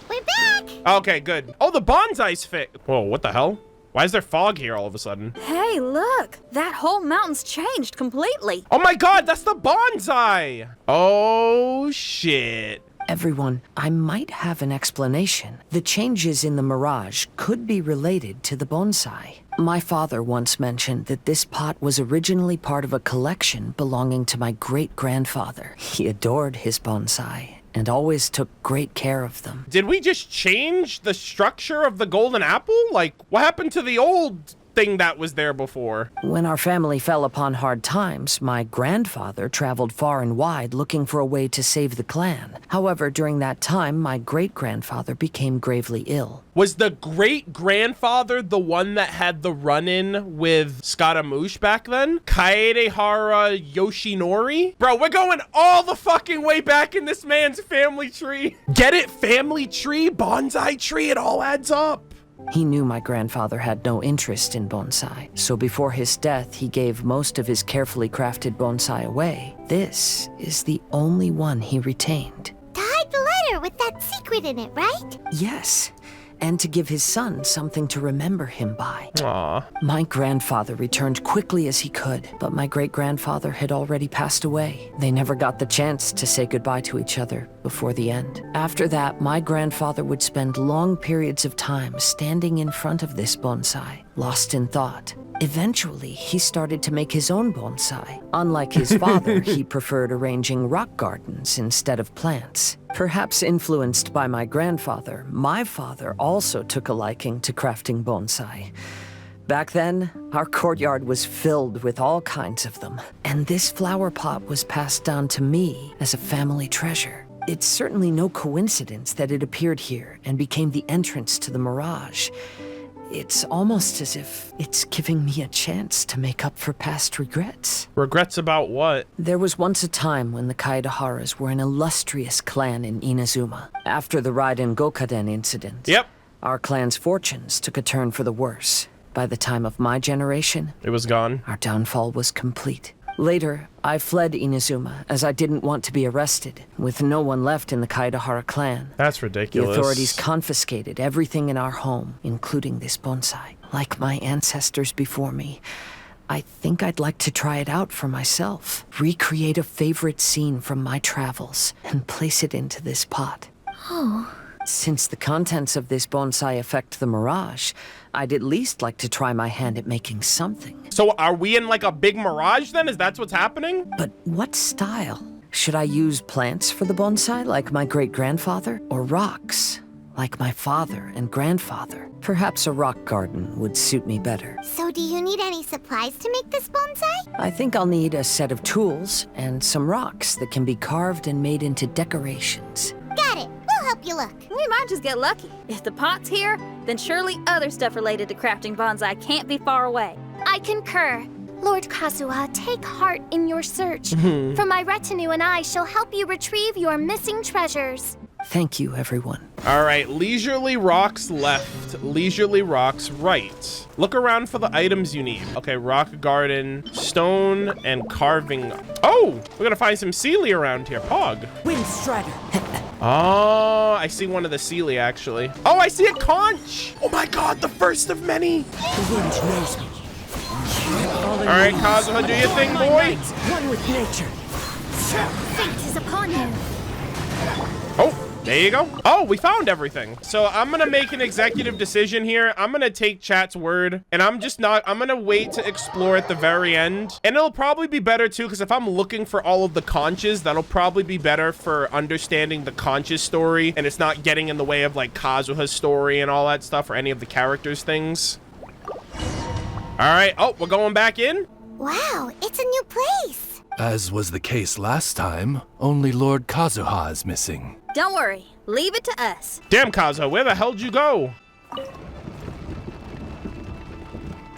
We're back! Okay, good. Oh, the bonsai's fixed. Whoa, what the hell? Why is there fog here all of a sudden? Hey, look! That whole mountain's changed completely. Oh my god, that's the bonsai! Oh, shit. Everyone, I might have an explanation. The changes in the mirage could be related to the bonsai. My father once mentioned that this pot was originally part of a collection belonging to my great-grandfather. He adored his bonsai and always took great care of them. Did we just change the structure of the Golden Apple? Like, what happened to the old thing that was there before? When our family fell upon hard times, my grandfather traveled far and wide looking for a way to save the clan. However, during that time, my great-grandfather became gravely ill. Was the great-grandfather the one that had the run-in with Scaramouche back then? Kaedehara Yoshinori? Bro, we're going all the fucking way back in this man's family tree. Get it? Family tree, bonsai tree, it all adds up. He knew my grandfather had no interest in bonsai, so before his death, he gave most of his carefully crafted bonsai away. This is the only one he retained. To hide the letter with that secret in it, right? Yes, and to give his son something to remember him by. Aw. My grandfather returned quickly as he could, but my great-grandfather had already passed away. They never got the chance to say goodbye to each other before the end. After that, my grandfather would spend long periods of time standing in front of this bonsai, lost in thought. Eventually, he started to make his own bonsai. Unlike his father, he preferred arranging rock gardens instead of plants. Perhaps influenced by my grandfather, my father also took a liking to crafting bonsai. Back then, our courtyard was filled with all kinds of them, and this flower pot was passed down to me as a family treasure. It's certainly no coincidence that it appeared here and became the entrance to the mirage. It's almost as if it's giving me a chance to make up for past regrets. Regrets about what? There was once a time when the Kaedeharas were an illustrious clan in Inazuma. After the Raiden Gokaden incident, Yep. our clan's fortunes took a turn for the worse. By the time of my generation, It was gone. our downfall was complete. Later, I fled Inazuma as I didn't want to be arrested, with no one left in the Kaedehara clan. That's The ridiculous. authorities confiscated everything in our home, including this bonsai. Like my ancestors before me, I think I'd like to try it out for myself. Recreate a favorite scene from my travels and place it into this pot. Oh. Since the contents of this bonsai affect the mirage, I'd at least like to try my hand at making something. So are we in like a big mirage then? Is that what's happening? But what style? Should I use plants for the bonsai like my great-grandfather, or rocks? like my father and grandfather. Perhaps a rock garden would suit me better. So do you need any supplies to make this bonsai? I think I'll need a set of tools and some rocks that can be carved and made into decorations. Got it. We'll help you look. We might just get lucky. If the pot's here, then surely other stuff related to crafting bonsai can't be far away. I concur. Lord Kazuha, take heart in your search. For my retinue and I shall help you retrieve your missing treasures. Thank you, everyone. All right, leisurely rocks left, leisurely rocks right. Look around for the items you need. Okay, rock garden, stone, and carving. Oh, we're gonna find some Seelie around here. Pog. Windstrider. Oh, I see one of the Seelie, actually. Oh, I see a conch. Oh my God, the first of many. The wind knows me. All right, Kazuha, do your thing, boy. One with nature. Fate is upon you. Oh, there you go. Oh, we found everything. So I'm gonna make an executive decision here. I'm gonna take chat's word, and I'm gonna wait to explore at the very end. And it'll probably be better too, because if I'm looking for all of the conches, that'll probably be better for understanding the conches story, and it's not getting in the way of like Kazuha's story and all that stuff, or any of the characters' things. All right, oh, we're going back in? Wow, it's a new place. As was the case last time, only Lord Kazuha is missing. Don't worry, leave it to us. Damn, Kazuha, where the hell did you go?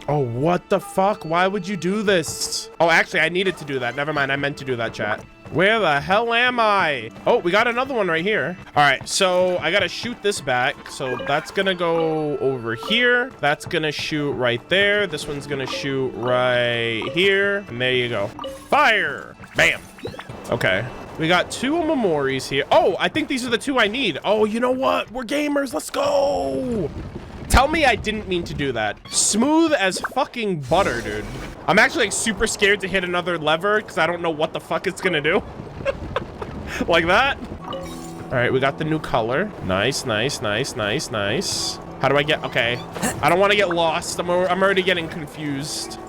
Oh, what the fuck? Why would you do this? Oh, actually, I needed to do that. Never mind, I meant to do that, chat. Where the hell am I? Oh, we got another one right here. All right, so I gotta shoot this back. So that's gonna go over here. That's gonna shoot right there. This one's gonna shoot right here. And there you go. Fire! Bam! Okay. We got two memories here. Oh, I think these are the two I need. Oh, you know what? We're gamers. Let's go. Tell me I didn't mean to do that. Smooth as fucking butter, dude. I'm actually like super scared to hit another lever because I don't know what the fuck it's gonna do. Like that. All right, we got the new color. Nice, nice, nice, nice, nice. How do I get, okay. I don't want to get lost. I'm already getting confused.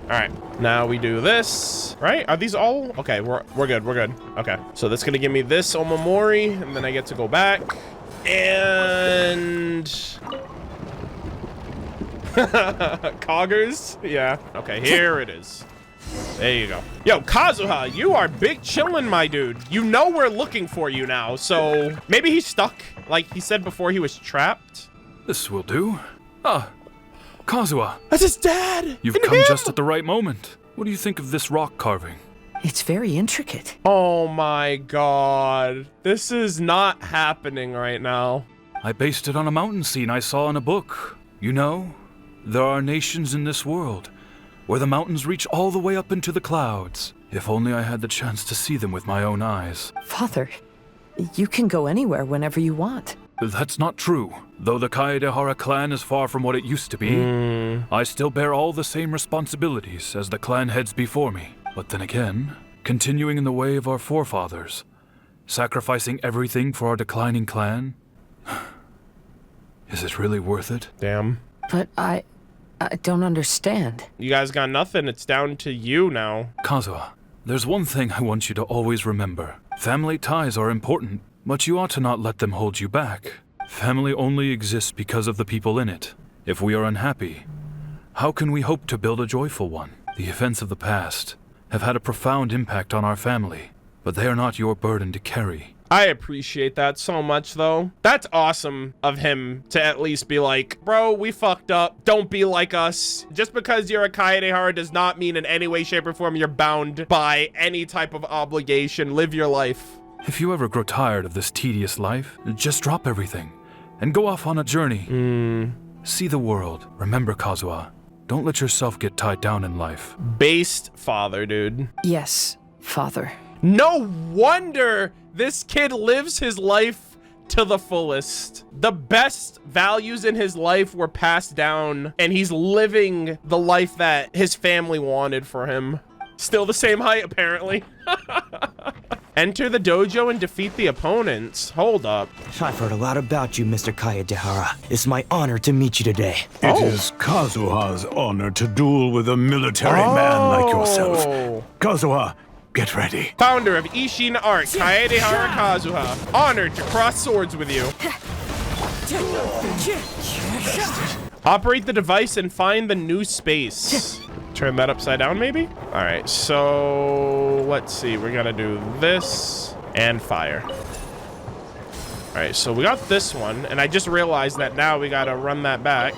All right, now we do this, right? Are these all? Okay, we're good, we're good. Okay, so that's gonna give me this Omamori, and then I get to go back. And Coggers, yeah. Okay, here it is. There you go. Yo, Kazuha, you are big chillin', my dude. You know we're looking for you now, so maybe he's stuck. Like he said before, he was trapped. This will do. Ah, Kazuha. That's his dad. You've come just at the right moment. What do you think of this rock carving? It's very intricate. Oh my God. This is not happening right now. I based it on a mountain scene I saw in a book. You know, there are nations in this world where the mountains reach all the way up into the clouds. If only I had the chance to see them with my own eyes. Father, you can go anywhere whenever you want. That's not true. Though the Kaedehara clan is far from what it used to be, I still bear all the same responsibilities as the clan heads before me. But then again, continuing in the way of our forefathers, sacrificing everything for our declining clan, is it really worth it? Damn. But I don't understand. You guys got nothing. It's down to you now. Kazuha, there's one thing I want you to always remember. Family ties are important, but you ought to not let them hold you back. Family only exists because of the people in it. If we are unhappy, how can we hope to build a joyful one? The events of the past have had a profound impact on our family, but they are not your burden to carry. I appreciate that so much, though. That's awesome of him to at least be like, bro, we fucked up. Don't be like us. Just because you're a Kaedehara does not mean in any way, shape, or form you're bound by any type of obligation. Live your life. If you ever grow tired of this tedious life, just drop everything and go off on a journey. See the world. Remember, Kazuha, don't let yourself get tied down in life. Based father, dude. Yes, Father. No wonder this kid lives his life to the fullest. The best values in his life were passed down, and he's living the life that his family wanted for him. Still the same height, apparently. Enter the dojo and defeat the opponents. Hold up. I've heard a lot about you, Mr. Kaedehara. It's my honor to meet you today. It is Kazuha's honor to duel with a military man like yourself. Kazuha, Get ready. Founder of Ishin Art, Kaedehara Kazuha. Honored to cross swords with you. Operate the device and find the new space. Turn that upside down, maybe? All right, so let's see. We're gonna do this and fire. All right, so we got this one, and I just realized that now we gotta run that back.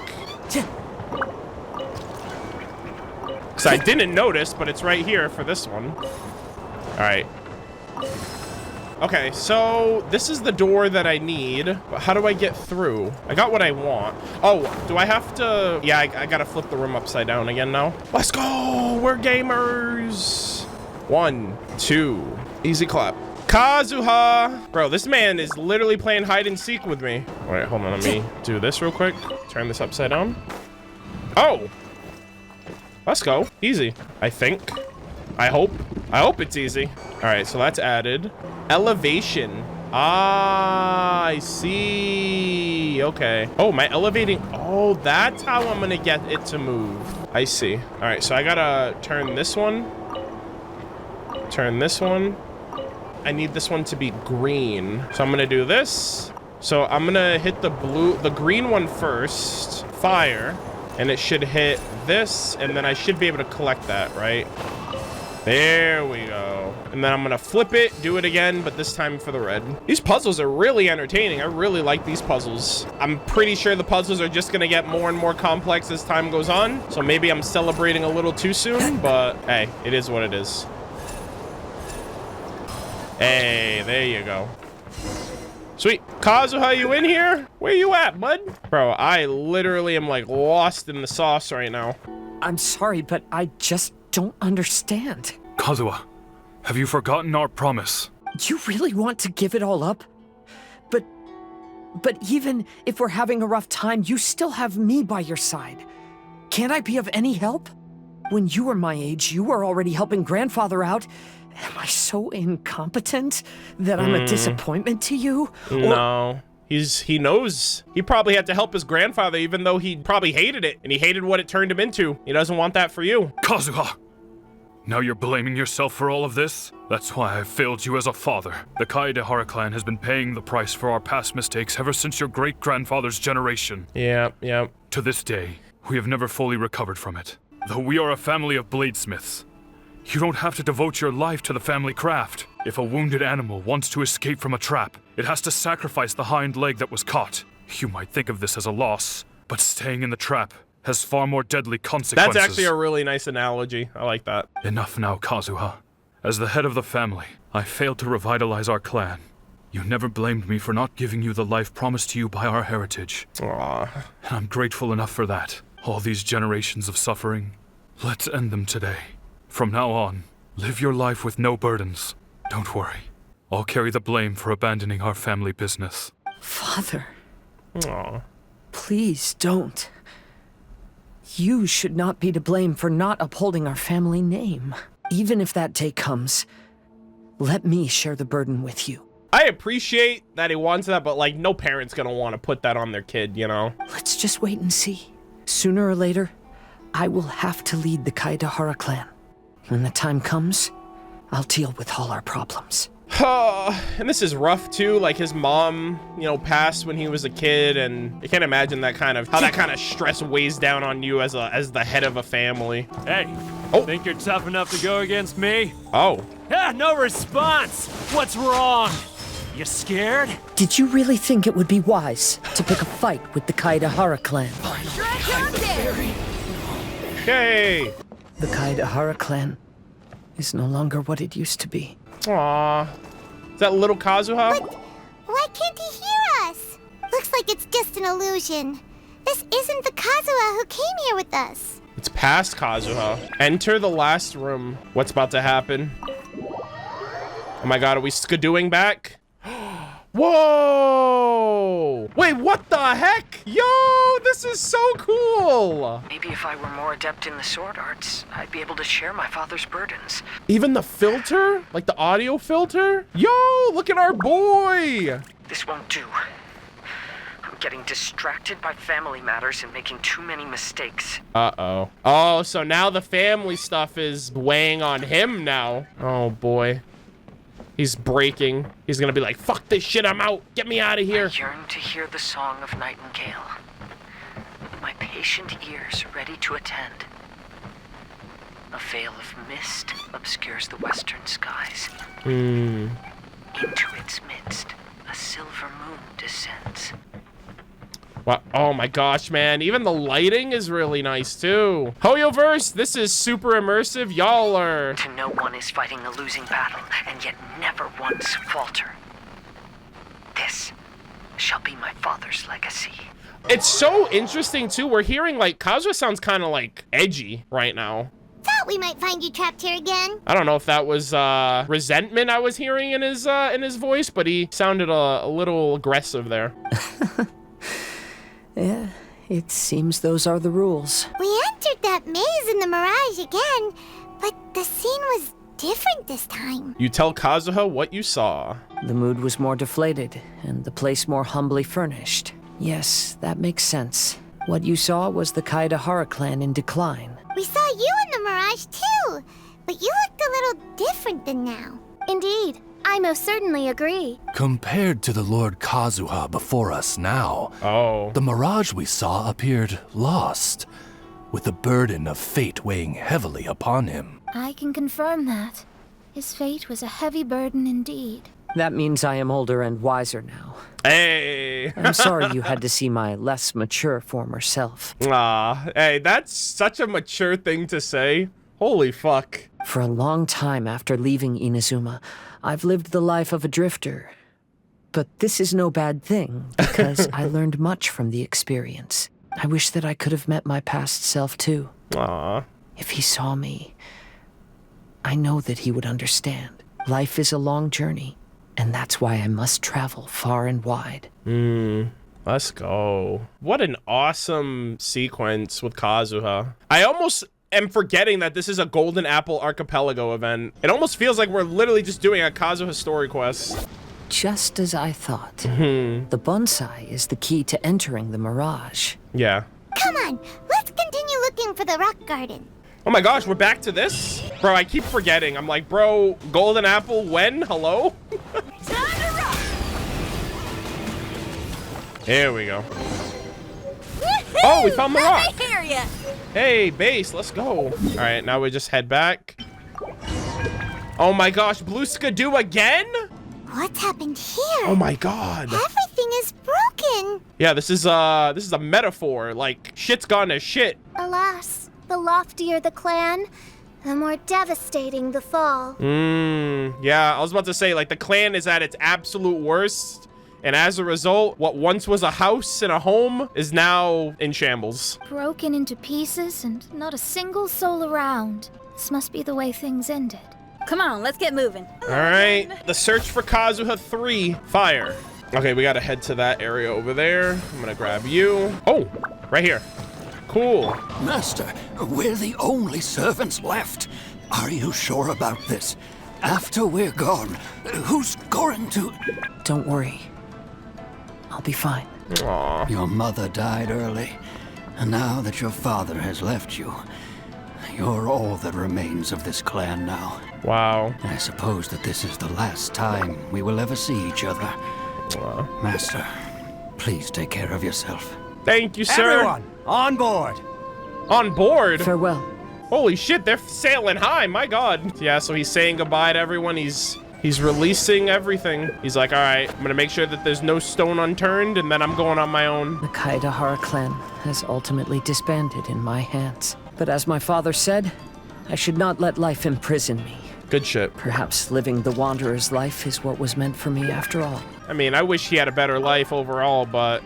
Because I didn't notice, but it's right here for this one. All right. Okay, so this is the door that I need. But how do I get through? I got what I want. Oh, do I have to? Yeah, I gotta flip the room upside down again now. Let's go! We're gamers! 1, 2, easy clap. Kazuha! Bro, this man is literally playing hide and seek with me. All right, hold on, let me do this real quick. Turn this upside down. Oh! Let's go. Easy, I think. I hope it's easy. All right, so that's added. Elevation. Ah, I see. Okay. Oh, my elevating. Oh, that's how I'm gonna get it to move. I see. All right, so I gotta turn this one. Turn this one. I need this one to be green. So I'm gonna do this. So I'm gonna hit the green one first. Fire. And it should hit this, and then I should be able to collect that, right? There we go. And then I'm gonna flip it, do it again, but this time for the red. These puzzles are really entertaining. I really like these puzzles. I'm pretty sure the puzzles are just gonna get more and more complex as time goes on. So maybe I'm celebrating a little too soon, but hey, it is what it is. Hey, there you go. Sweet. Kazuha, you in here? Where you at, bud? Bro, I literally am like lost in the sauce right now. I'm sorry, but I just don't understand. Kazuha, have you forgotten our promise? You really want to give it all up? But even if we're having a rough time, you still have me by your side. Can't I be of any help? When you were my age, you were already helping grandfather out. Am I so incompetent that I'm a disappointment to you? No. He knows. He probably had to help his grandfather even though he probably hated it. And he hated what it turned him into. He doesn't want that for you. Kazuha! Now you're blaming yourself for all of this? That's why I failed you as a father. The Kaedehara clan has been paying the price for our past mistakes ever since your great-grandfather's generation. Yeah. To this day, we have never fully recovered from it. Though we are a family of bladesmiths, you don't have to devote your life to the family craft. If a wounded animal wants to escape from a trap, it has to sacrifice the hind leg that was caught. You might think of this as a loss, but staying in the trap has far more deadly consequences. That's actually a really nice analogy. I like that. Enough now, Kazuha. As the head of the family, I failed to revitalize our clan. You never blamed me for not giving you the life promised to you by our heritage. Aww. And I'm grateful enough for that. All these generations of suffering, let's end them today. From now on, live your life with no burdens. Don't worry. I'll carry the blame for abandoning our family business. Father. Aww. Please don't. You should not be to blame for not upholding our family name. Even if that day comes, let me share the burden with you. I appreciate that he wants that, but like no parent's gonna want to put that on their kid, you know? Let's just wait and see. Sooner or later, I will have to lead the Kaedehara clan. When the time comes, I'll deal with all our problems. And this is rough too, like his mom, you know, passed when he was a kid, and I can't imagine that kind of, how that kind of stress weighs down on you as the head of a family. Hey, think you're tough enough to go against me? Oh. No response! What's wrong? You scared? Did you really think it would be wise to pick a fight with the Kaedehara clan? Okay. The Kaedehara clan is no longer what it used to be. Aww. Is that little Kazuha? But why can't he hear us? Looks like it's just an illusion. This isn't the Kazuha who came here with us. It's past Kazuha. Enter the last room. What's about to happen? Oh my god, are we skidooing back? Whoa! Wait, what the heck? Yo, this is so cool! Maybe if I were more adept in the sword arts, I'd be able to share my father's burdens. Even the filter? Like the audio filter? Yo, look at our boy! This won't do. getting distracted by family matters and making too many mistakes. Uh-oh. Oh, so now the family stuff is weighing on him now. Oh, boy. He's breaking. He's gonna be like, fuck this shit, I'm out. Get me out of here. I yearn to hear the song of nightingale. My patient ears ready to attend. A veil of mist obscures the western skies. Into its midst, a silver moon descends. Wow. Oh my gosh, man. Even the lighting is really nice, too. Hoyoverse, this is super immersive. Y'all are... To know one is fighting a losing battle, and yet never once falter. This shall be my father's legacy. It's so interesting, too. We're hearing, like, Kazuha sounds kind of, like, edgy right now. Thought we might find you trapped here again. I don't know if that was resentment I was hearing in his voice, but he sounded a little aggressive there. Yeah, it seems those are the rules. We entered that maze in the Mirage again, but the scene was different this time. You tell Kazuha what you saw. The mood was more deflated, and the place more humbly furnished. Yes, that makes sense. What you saw was the Kaedehara clan in decline. We saw you in the Mirage too, but you looked a little different than now. Indeed, I most certainly agree. Compared to the Lord Kazuha before us now, the mirage we saw appeared lost, with the burden of fate weighing heavily upon him. I can confirm that. His fate was a heavy burden indeed. That means I am older and wiser now. Hey! I'm sorry you had to see my less mature former self. Aw, hey, that's such a mature thing to say. Holy fuck. For a long time after leaving Inazuma, I've lived the life of a drifter. But this is no bad thing, because I learned much from the experience. I wish that I could have met my past self too. Aw. If he saw me, I know that he would understand. Life is a long journey, and that's why I must travel far and wide. Let's go. What an awesome sequence with Kazuha. I almost am forgetting that this is a Golden Apple Archipelago event. It almost feels like we're literally just doing a Kazuha story quest. Just as I thought. The bonsai is the key to entering the Mirage. Yeah. Come on, let's continue looking for the rock garden. Oh my gosh, we're back to this? Bro, I keep forgetting. I'm like, bro, Golden Apple, when? Hello? Here we go. Oh, we found the rock. I hear ya. Hey, base, let's go. All right, now we just head back. Oh my gosh, Blue Skidoo again? What's happened here? Oh my god. Everything is broken. Yeah, this is a metaphor. Like, shit's gone to shit. Alas, the loftier the clan, the more devastating the fall. Yeah, I was about to say, like, the clan is at its absolute worst. And as a result, what once was a house and a home is now in shambles. Broken into pieces and not a single soul around. This must be the way things ended. Come on, let's get moving. All right, the search for Kazuha 3, fire. Okay, we gotta head to that area over there. I'm gonna grab you. Oh, right here. Cool. Master, we're the only servants left. Are you sure about this? After we're gone, who's going to... Don't worry. I'll be fine. Aww. Your mother died early, and now that your father has left you, you're all that remains of this clan now. Wow. I suppose that this is the last time we will ever see each other. Wow. Master, please take care of yourself. Thank you, sir. Everyone, on board. On board? Farewell. Holy shit, they're sailing high, my god. Yeah, so he's saying goodbye to everyone. He's releasing everything. He's like, all right, I'm gonna make sure that there's no stone unturned, and then I'm going on my own. The Kaedehara clan has ultimately disbanded in my hands. But as my father said, I should not let life imprison me. Good shit. Perhaps living the wanderer's life is what was meant for me after all. I mean, I wish he had a better life overall, but...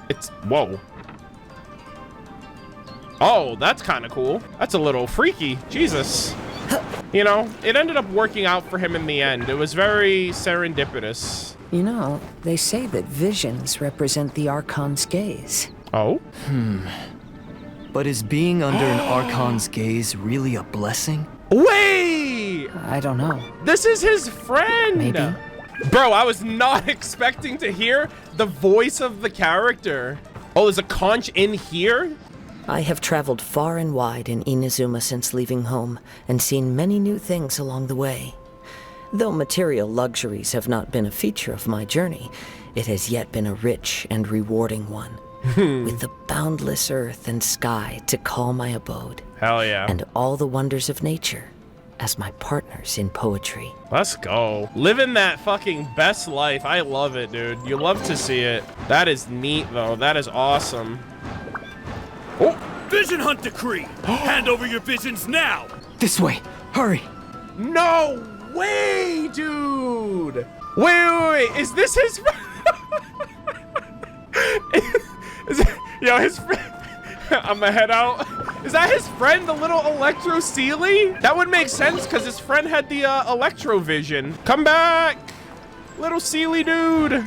It's... Whoa. Oh, that's kind of cool. That's a little freaky. Jesus. You know, it ended up working out for him in the end. It was very serendipitous. You know, they say that visions represent the Archon's gaze. Oh? But is being under an Archon's gaze really a blessing? Wait! I don't know. This is his friend! Maybe. Bro, I was not expecting to hear the voice of the character. Oh, there's a conch in here? I have traveled far and wide in Inazuma since leaving home, and seen many new things along the way. Though material luxuries have not been a feature of my journey, it has yet been a rich and rewarding one. With the boundless earth and sky to call my abode. Hell yeah. And all the wonders of nature as my partners in poetry. Let's go. Living that fucking best life. I love it, dude. You love to see it. That is neat, though. That is awesome. Oh! Vision Hunt Decree! Hand over your visions now! This way. Hurry. No way, dude! Wait. Is this his... Yo, his friend... I'm gonna head out. Is that his friend, the little Electro Sealy? That would make sense, because his friend had the Electro Vision. Come back, little Sealy dude.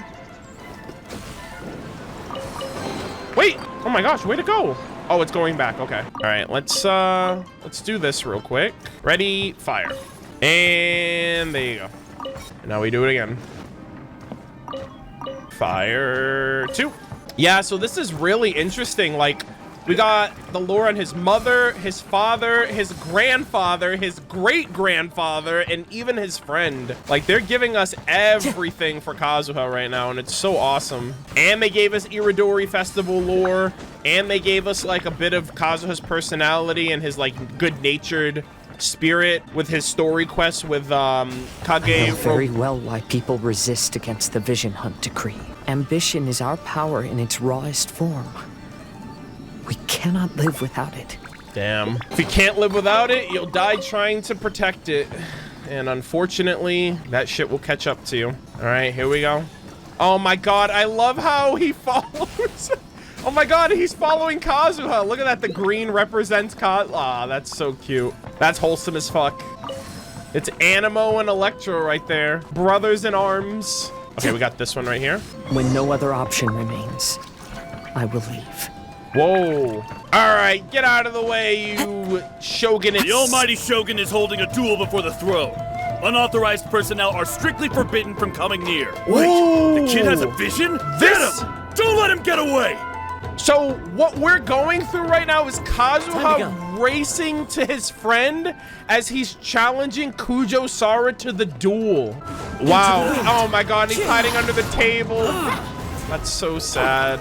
Wait, oh my gosh, way to go. Oh, it's going back, okay. All right, let's do this real quick. Ready, fire. And there you go. And now we do it again. Fire 2. Yeah, so this is really interesting. Like, we got the lore on his mother, his father, his grandfather, his great-grandfather, and even his friend. Like, they're giving us everything for Kazuha right now, and it's so awesome. And they gave us Iridori Festival lore, and they gave us, like, a bit of Kazuha's personality and his, like, good-natured spirit with his story quests with Kage. I know very well why people resist against the Vision Hunt Decree. Ambition is our power in its rawest form. We cannot live without it. Damn. If you can't live without it, you'll die trying to protect it. And unfortunately, that shit will catch up to you. All right, here we go. Oh my god, I love how he follows. Oh my god, he's following Kazuha. Look at that, the green represents Kazuha. Aw, that's so cute. That's wholesome as fuck. It's Animo and Electro right there. Brothers in arms. Okay, we got this one right here. When no other option remains, I will leave. Whoa. All right, get out of the way, you shogunates. The almighty shogun is holding a duel before the throne. Unauthorized personnel are strictly forbidden from coming near. Wait, the kid has a vision? Get him! Don't let him get away! So what we're going through right now is Kazuha racing to his friend as he's challenging Kujo Sara to the duel. Wow. Oh my god, he's hiding under the table. That's so sad.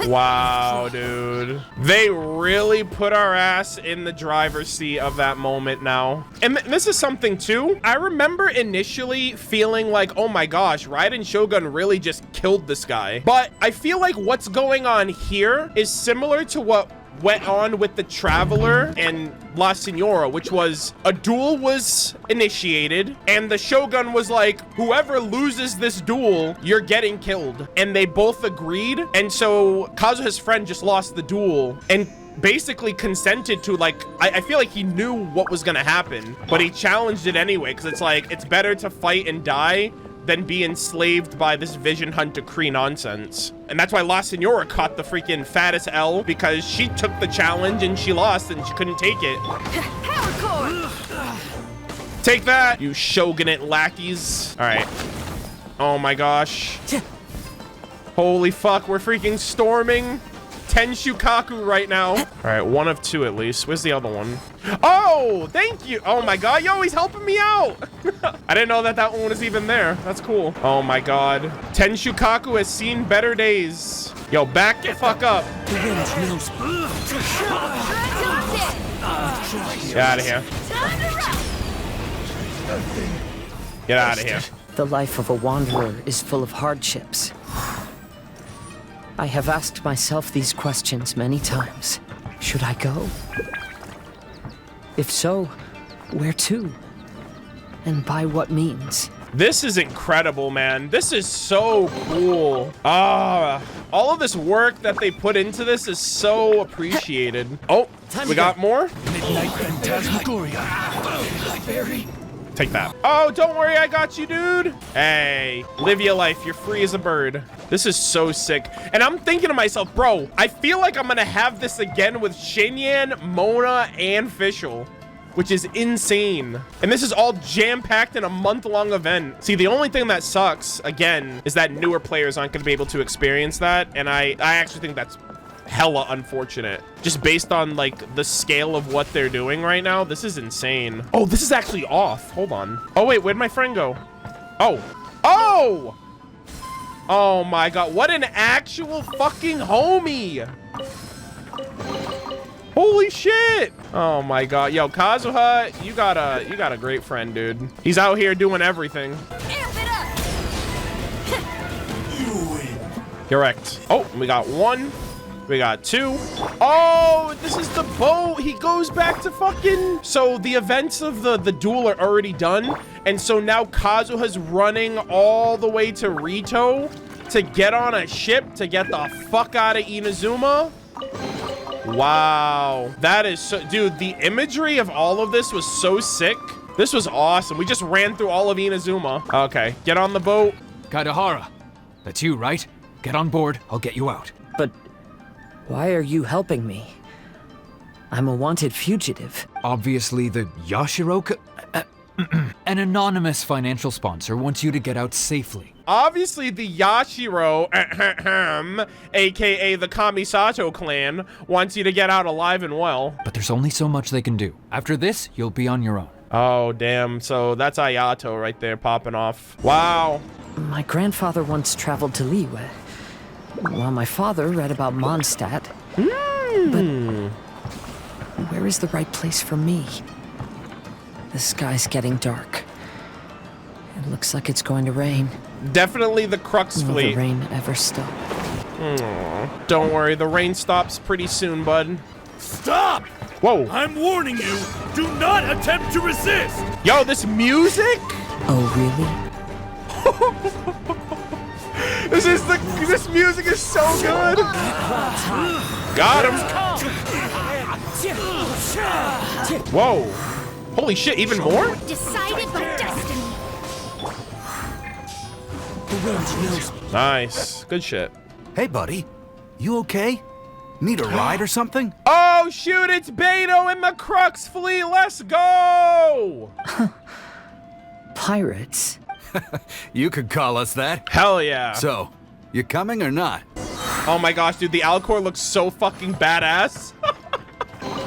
Wow, dude. They really put our ass in the driver's seat of that moment now. And this is something too. I remember initially feeling like, oh my gosh, Raiden Shogun really just killed this guy. But I feel like what's going on here is similar to what went on with the Traveler and La Signora, which was a duel was initiated and the Shogun was like, whoever loses this duel, you're getting killed. And they both agreed. And so Kazuha's friend just lost the duel and basically consented to, like, I feel like he knew what was gonna happen, but he challenged it anyway, because it's like, it's better to fight and die than be enslaved by this Vision Hunt Decree nonsense. And that's why La Signora caught the freaking fattest L, because she took the challenge and she lost and she couldn't take it. Power core! Take that, you shogunate lackeys. All right. Oh my gosh. Holy fuck, we're freaking storming Tenshukaku right now. All right, one of two at least. Where's the other one? Oh, thank you. Oh my god, yo, he's helping me out. I didn't know that that one was even there. That's cool. Oh my god. Tenshukaku has seen better days. Yo, back the fuck up. Get out of here. Get out of here. The life of a wanderer is full of hardships. I have asked myself these questions many times. Should I go? If so, where to? And by what means? This is incredible, man. This is so cool. All of this work that they put into this is so appreciated. Oh, we got more? Midnight Phantasmagoria. Take that. Oh, don't worry, I got you, dude. Hey, live your life. You're free as a bird. This is so sick. And I'm thinking to myself, bro, I feel like I'm gonna have this again with Shinyan, Mona, and Fischl. which is insane. And this is all jam-packed in a month-long event. See, the only thing that sucks, again, is that newer players aren't going to be able to experience that. And I actually think that's hella unfortunate. Just based on, like, the scale of what they're doing right now, this is insane. Oh, this is actually off. Hold on. Oh, wait, where'd my friend go? Oh. Oh! Oh, my God. What an actual fucking homie. Holy shit! Oh my God, yo, Kazuha, you got a great friend, dude. He's out here doing everything. Amp it up. You win. Correct. Oh, we got 1. We got 2. Oh, this is the boat. He goes back to fucking. So the events of the duel are already done, and so now Kazuha's running all the way to Rito to get on a ship to get the fuck out of Inazuma. Wow, that is so, dude, the imagery of all of this was so sick. This was awesome. We just ran through all of Inazuma. Okay, get on the boat. Kaidahara, that's you, right? Get on board, I'll get you out. But why are you helping me? I'm a wanted fugitive. Obviously the Yashiro... An anonymous financial sponsor wants you to get out safely. Obviously, the Yashiro, aka the Kamisato clan, wants you to get out alive and well. But there's only so much they can do. After this, you'll be on your own. Oh, damn. So that's Ayato right there popping off. Wow. My grandfather once traveled to Liyue, while my father read about Mondstadt. But where is the right place for me? The sky's getting dark. It looks like it's going to rain. Definitely the Crux Will fleet. the rain ever stop? Don't worry, the rain stops pretty soon, bud. Stop! Whoa. I'm warning you, do not attempt to resist! Yo, this music? Oh, really? This music is so good. Got him. Whoa. Holy shit, even more? Decided by destiny. Nice. Good shit. Hey, buddy. You okay? Need a ride or something? Oh, shoot, it's Beto and the Crux fleet. Let's go. Pirates? You could call us that. Hell yeah. So, you coming or not? Oh my gosh, dude, the Alcor looks so fucking badass.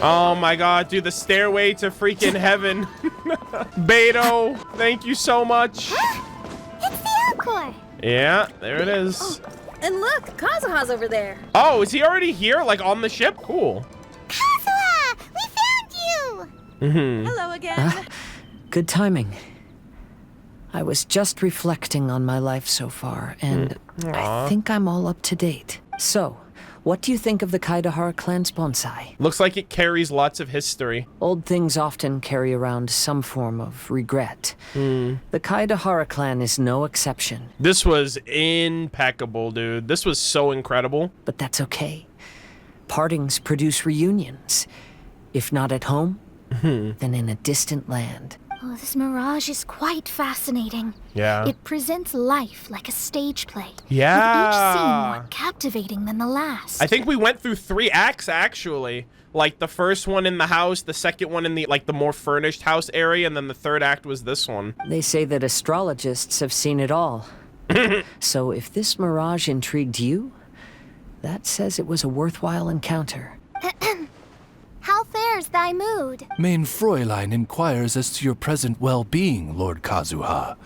Oh my God, dude, the stairway to freaking heaven. Beto, thank you so much. It's the Alcor. Yeah, there it is. And look, Kazuha's over there. Oh, is he already here, like on the ship? Cool. Kazuha, we found you. Hello again. Good timing. I was just reflecting on my life so far, and I think I'm all up to date. So, what do you think of the Kaidahara clan's bonsai? Looks like it carries lots of history. Old things often carry around some form of regret. The Kaidahara clan is no exception. This was impeccable, dude. This was so incredible. But that's okay. Partings produce reunions. If not at home, then in a distant land. Oh, this mirage is quite fascinating. Yeah. It presents life like a stage play. Yeah. With each scene more captivating than the last. I think we went through 3 acts, actually. Like, the first one in the house, the second one in the, like, the more furnished house area, and then the 3rd act was this one. They say that astrologists have seen it all. So if this mirage intrigued you, that says it was a worthwhile encounter. How fares thy mood? Main Fräulein inquires as to your present well-being, Lord Kazuha,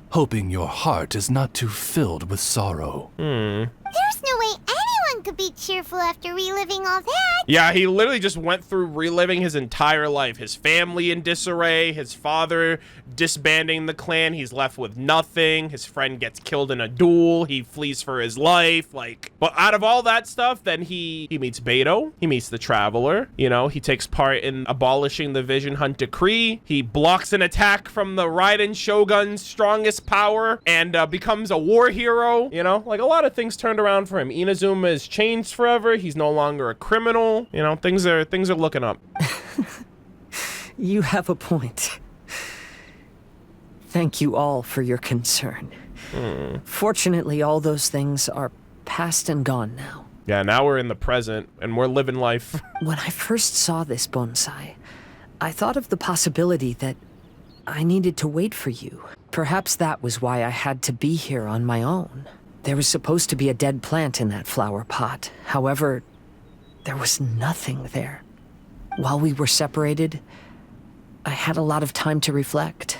hoping your heart is not too filled with sorrow. There's no way anyone could be cheerful after reliving all that. Yeah, he literally just went through reliving his entire life. His family in disarray, his father disbanding the clan, he's left with nothing. His friend gets killed in a duel, he flees for his life, like... But out of all that stuff, then he meets Beto, he meets the Traveler, you know, he takes part in abolishing the Vision Hunt Decree, he blocks an attack from the Raiden Shogun's strongest power, and becomes a war hero, you know? Like, a lot of things turned around for him. Inazuma is changed forever, he's no longer a criminal, you know, things are looking up. You have a point. Thank you all for your concern. Fortunately, all those things are past and gone now. Yeah, now we're in the present, and we're living life. When I first saw this bonsai, I thought of the possibility that I needed to wait for you. Perhaps that was why I had to be here on my own. There was supposed to be a dead plant in that flower pot. However, there was nothing there. While we were separated, I had a lot of time to reflect.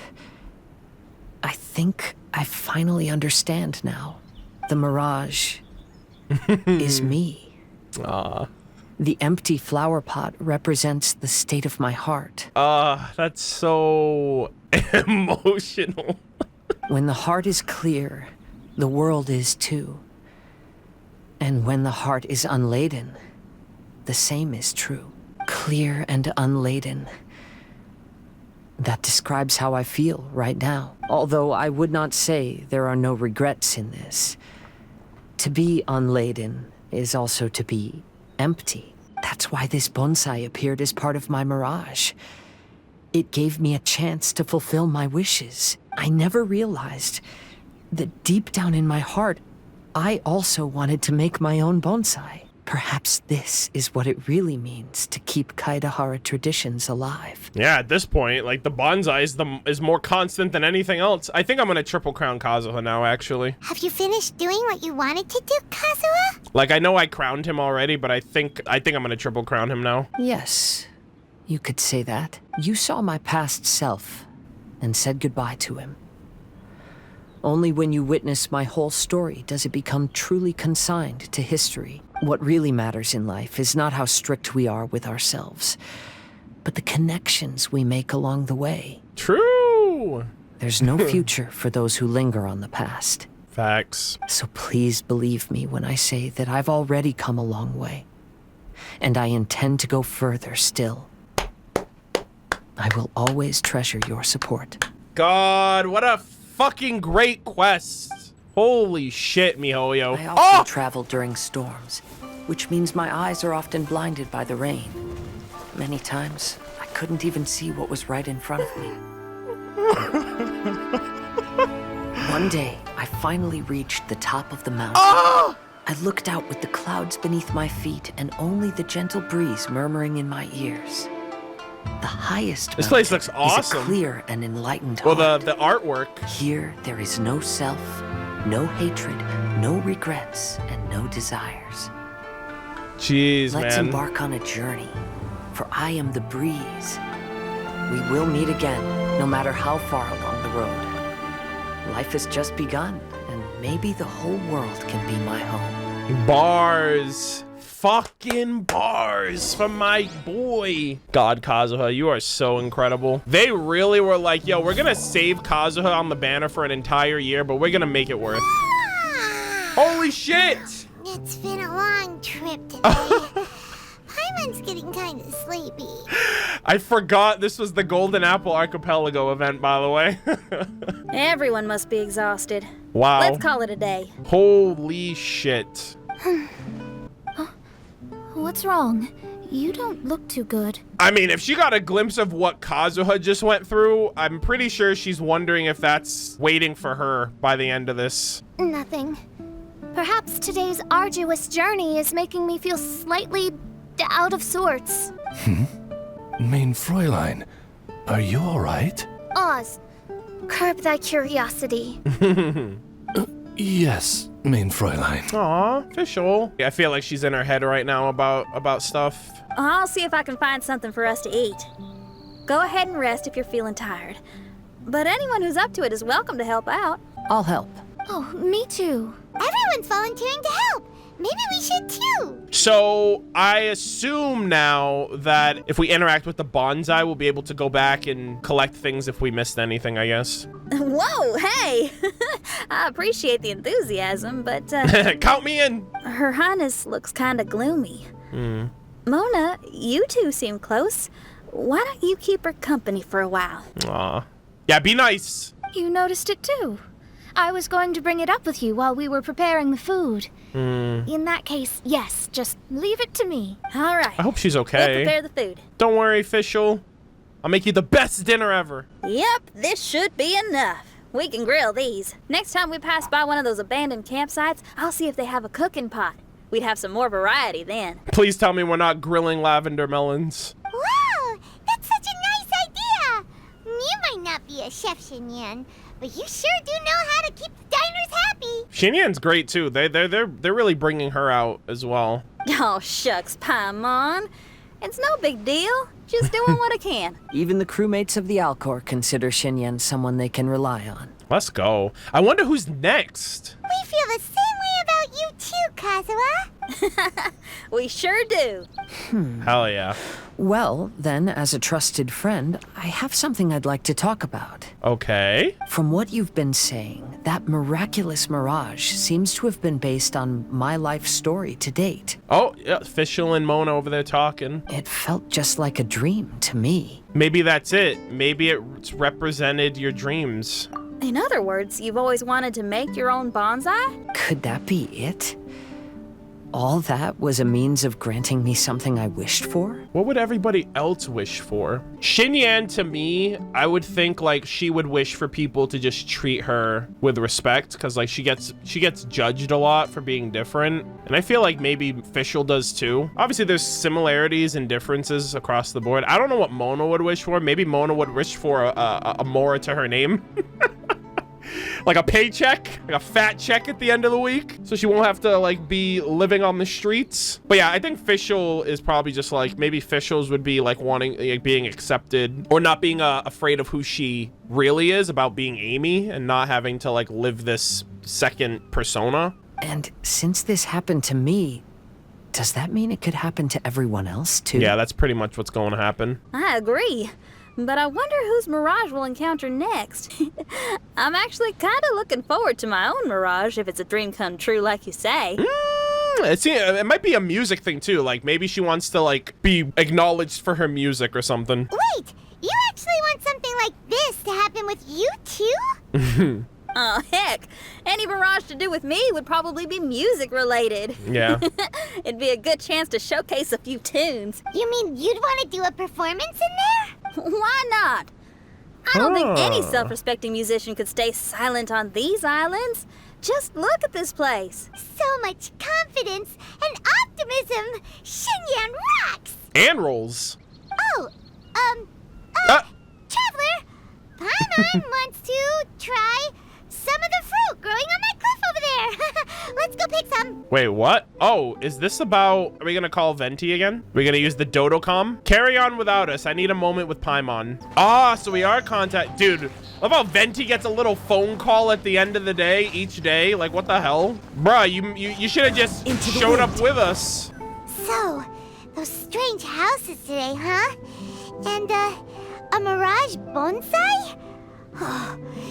I think I finally understand now. The mirage is me. Aw. The empty flower pot represents the state of my heart. That's so emotional. When the heart is clear, the world is too. And when the heart is unladen, the same is true. Clear and unladen. That describes how I feel right now. Although I would not say there are no regrets in this. To be unladen is also to be empty. That's why this bonsai appeared as part of my mirage. It gave me a chance to fulfill my wishes. I never realized that deep down in my heart, I also wanted to make my own bonsai. Perhaps this is what it really means to keep Kaedehara traditions alive. Yeah, at this point, like, the bonsai is more constant than anything else. I think I'm gonna triple crown Kazuha now, actually. Have you finished doing what you wanted to do, Kazuha? Like, I know I crowned him already, but I think I'm gonna triple crown him now. Yes, you could say that. You saw my past self and said goodbye to him. Only when you witness my whole story does it become truly consigned to history. What really matters in life is not how strict we are with ourselves, but the connections we make along the way. True! There's no future for those who linger on the past. Facts. So please believe me when I say that I've already come a long way, and I intend to go further still. I will always treasure your support. God, what a fucking great quest. Holy shit, MiHoYo. I often travel during storms, which means my eyes are often blinded by the rain. Many times, I couldn't even see what was right in front of me. One day, I finally reached the top of the mountain. I looked out with the clouds beneath my feet and only the gentle breeze murmuring in my ears. The highest This place looks mountain awesome. is a clear and enlightened Well, heart. the artwork. Here, there is no self, no hatred, no regrets, and no desires. Jeez, Let's man. embark on a journey, for I am the breeze. We will meet again, no matter how far along the road. Life has just begun, and maybe the whole world can be my home. Bars. Fucking bars from my boy. God, Kazuha, you are so incredible. They really were like, yo, we're gonna save Kazuha on the banner for an entire year, but we're gonna make it worth. Holy shit! It's been a long trip today. Paimon's getting kind of sleepy. I forgot this was the Golden Apple Archipelago event, by the way. Everyone must be exhausted. Wow. Let's call it a day. Holy shit. What's wrong? You don't look too good. I mean, if she got a glimpse of what Kazuha just went through, I'm pretty sure she's wondering if that's waiting for her by the end of this. Nothing. Perhaps today's arduous journey is making me feel slightly out of sorts. Main Fräulein, are you alright? Oz, curb thy curiosity. Yes, Main Fräulein. Aw, official. I feel like she's in her head right now about stuff. I'll see if I can find something for us to eat. Go ahead and rest if you're feeling tired. But anyone who's up to it is welcome to help out. I'll help. Oh, me too. Everyone's volunteering to help. Maybe we should too. So I assume now that if we interact with the bonsai, we'll be able to go back and collect things if we missed anything, I guess. Whoa, hey! I appreciate the enthusiasm, but count me in. Her Highness looks kinda gloomy. Mona, you two seem close. Why don't you keep her company for a while? Aw. Yeah, be nice. You noticed it too. I was going to bring it up with you while we were preparing the food. In that case, yes, just leave it to me. All right. I hope she's We'll okay. prepare the food. Don't worry, official. I'll make you the best dinner ever. Yep, this should be enough. We can grill these. Next time we pass by one of those abandoned campsites, I'll see if they have a cooking pot. We'd have some more variety then. Please tell me we're not grilling lavender melons. Wow, that's such a be a chef, Xinyan, but you sure do know how to keep the diners happy. Xinyan's great too. They're really bringing her out as well. Oh, shucks, Paimon. It's no big deal. Just doing what I can. Even the crewmates of the Alcor consider Xinyan someone they can rely on. Let's go. I wonder who's next. We feel the same way about you too, Kazuha. We sure do. Hell yeah. Well, then, as a trusted friend, I have something I'd like to talk about. Okay. From what you've been saying, that miraculous mirage seems to have been based on my life story to date. Oh, yeah, Fischl and Mona over there talking. It felt just like a dream to me. Maybe that's it. Maybe it's represented your dreams. In other words, you've always wanted to make your own bonsai? Could that be it? All that was a means of granting me something I wished for? What would everybody else wish for? Xinyan, to me, I would think like she would wish for people to just treat her with respect, because like she gets judged a lot for being different, and I feel like maybe Fischl does too. Obviously, there's similarities and differences across the board. I don't know what Mona would wish for. Maybe Mona would wish for a Mora to her name. Like a paycheck, like a fat check at the end of the week, so she won't have to like be living on the streets. But yeah, I think Fischl is probably just like, maybe Fischl's would be like wanting, like, being accepted or not being afraid of who she really is, about being Amy and not having to like live this second persona. And since this happened to me, does that mean it could happen to everyone else too? Yeah, that's pretty much what's going to happen. I agree. But I wonder whose mirage we'll encounter next. I'm actually kind of looking forward to my own mirage if it's a dream come true like you say. It might be a music thing too. Like maybe she wants to like be acknowledged for her music or something. Wait, you actually want something like this to happen with you too? Oh, heck. Any mirage to do with me would probably be music related. Yeah. It'd be a good chance to showcase a few tunes. You mean you'd want to do a performance in there? Why not? I don't think any self-respecting musician could stay silent on these islands. Just look at this place. So much confidence and optimism. Xinyan rocks! And rolls. Oh, Traveler, Paimon wants to try some of the fruit growing on that cliff over there. Let's go pick some. Wait, what? Oh, is this about... Are we gonna call Venti again? Are we gonna use the Dodocom? Carry on without us. I need a moment with Paimon. Ah, so we are contact... Dude, love how Venti gets a little phone call at the end of the day, each day. Like, what the hell? Bruh, you should have just showed up with us. So, those strange houses today, huh? And, a mirage bonsai?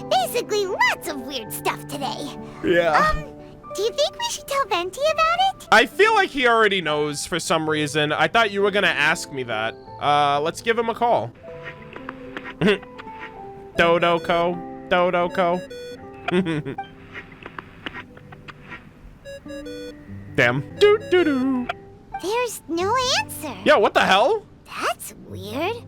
Basically, lots of weird stuff today. Yeah. Do you think we should tell Venti about it? I feel like he already knows for some reason. I thought you were gonna ask me that. Let's give him a call. Dodoco. Damn. Doo-doo-doo. There's no answer. Yo, what the hell? That's weird.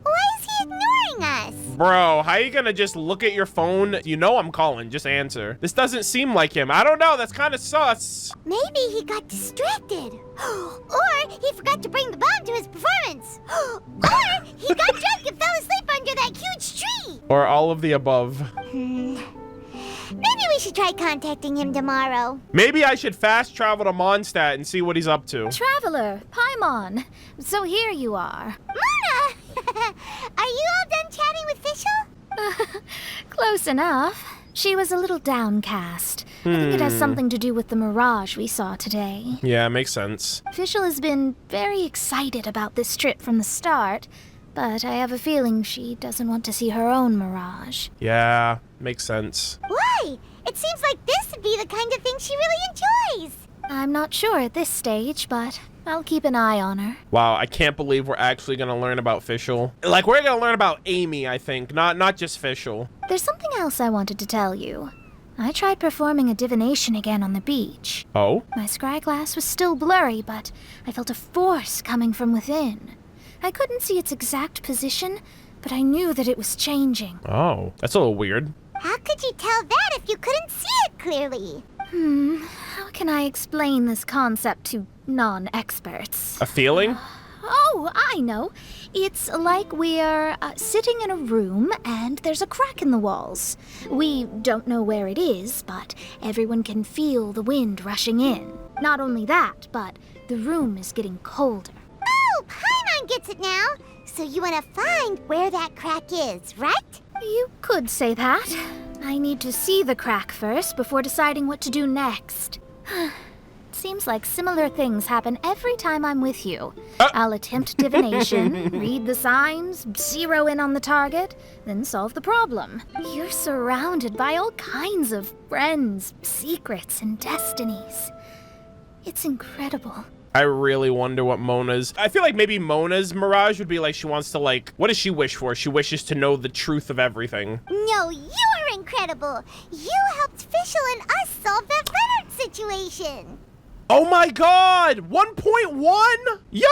Why is he ignoring us? Bro, how you gonna just look at your phone? You know I'm calling, just answer. This doesn't seem like him. I don't know, that's kind of sus. Maybe he got distracted. Or he forgot to bring the bomb to his performance. Or he got drunk and fell asleep under that huge tree. Or all of the above. Maybe we should try contacting him tomorrow. Maybe I should fast travel to Mondstadt and see what he's up to. Traveler, Paimon. So here you are. Mona! Are you all done chatting with Fischl? Close enough. She was a little downcast. I think it has something to do with the mirage we saw today. Yeah, makes sense. Fischl has been very excited about this trip from the start, but I have a feeling she doesn't want to see her own mirage. Yeah, makes sense. Why? It seems like this would be the kind of thing she really enjoys. I'm not sure at this stage, but I'll keep an eye on her. Wow, I can't believe we're actually gonna learn about Fischl. Like, we're gonna learn about Amy, I think, not just Fischl. There's something else I wanted to tell you. I tried performing a divination again on the beach. Oh? My scryglass was still blurry, but I felt a force coming from within. I couldn't see its exact position, but I knew that it was changing. Oh, that's a little weird. How could you tell that if you couldn't see it clearly? How can I explain this concept to non-experts? A feeling? Oh, I know. It's like we're sitting in a room and there's a crack in the walls. We don't know where it is, but everyone can feel the wind rushing in. Not only that, but the room is getting colder. Oh, Paimon gets it now. So you want to find where that crack is, right? You could say that. I need to see the crack first before deciding what to do next. Seems like similar things happen every time I'm with you. I'll attempt divination, read the signs, zero in on the target, then solve the problem. You're surrounded by all kinds of friends, secrets, and destinies. It's incredible. I really wonder what Mona's... I feel like maybe Mona's Mirage would be like she wants to like... What does she wish for? She wishes to know the truth of everything. No, you're incredible. You helped Fischl and us solve that Leonard situation. Oh my god! 1.1? Yo!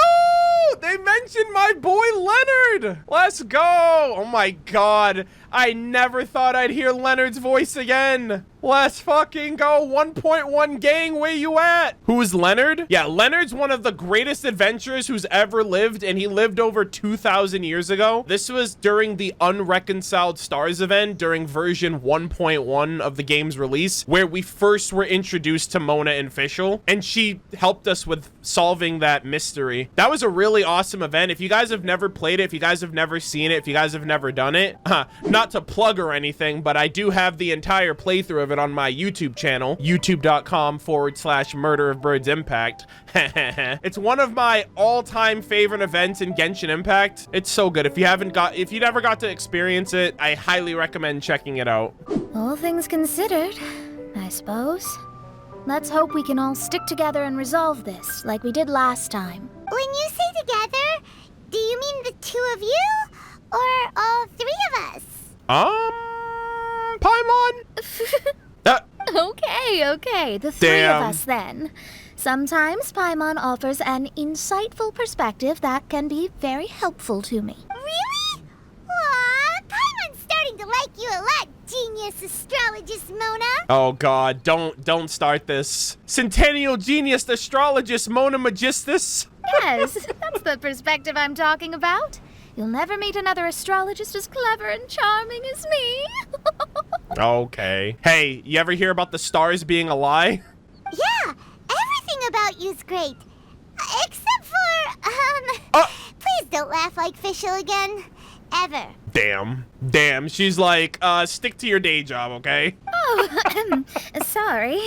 They mentioned my boy Leonard! Let's go! Oh my god. I never thought I'd hear Leonard's voice again. Let's fucking go. 1.1 gang, where you at? Who is Leonard? Yeah, Leonard's one of the greatest adventurers who's ever lived, and he lived over 2,000 years ago. This was during the Unreconciled Stars event during version 1.1 of the game's release, where we first were introduced to Mona and Fischl, and she helped us with solving that mystery. That was a really awesome event. If you guys have never played it, if you guys have never seen it, if you guys have never done it, not to plug or anything, but I do have the entire playthrough of it on my YouTube channel, youtube.com/MurderofBirds Impact. It's one of my all-time favorite events in Genshin Impact. It's so good. If you never got to experience it, I highly recommend checking it out. All things considered, I suppose. Let's hope we can all stick together and resolve this, like we did last time. When you say together, do you mean the two of you, or all three of us? Paimon? Okay, the three of us then. Sometimes Paimon offers an insightful perspective that can be very helpful to me. Really? Aw, Paimon's starting to like you a lot, genius astrologist Mona. Oh god, don't start this. Centennial genius astrologist Mona Magistus? Yes, that's the perspective I'm talking about. You'll never meet another astrologist as clever and charming as me. Okay. Hey, you ever hear about the stars being a lie? Yeah, everything about you's great. Except for, please don't laugh like Fischl again. Ever. Damn. She's like, stick to your day job, okay? Oh, sorry.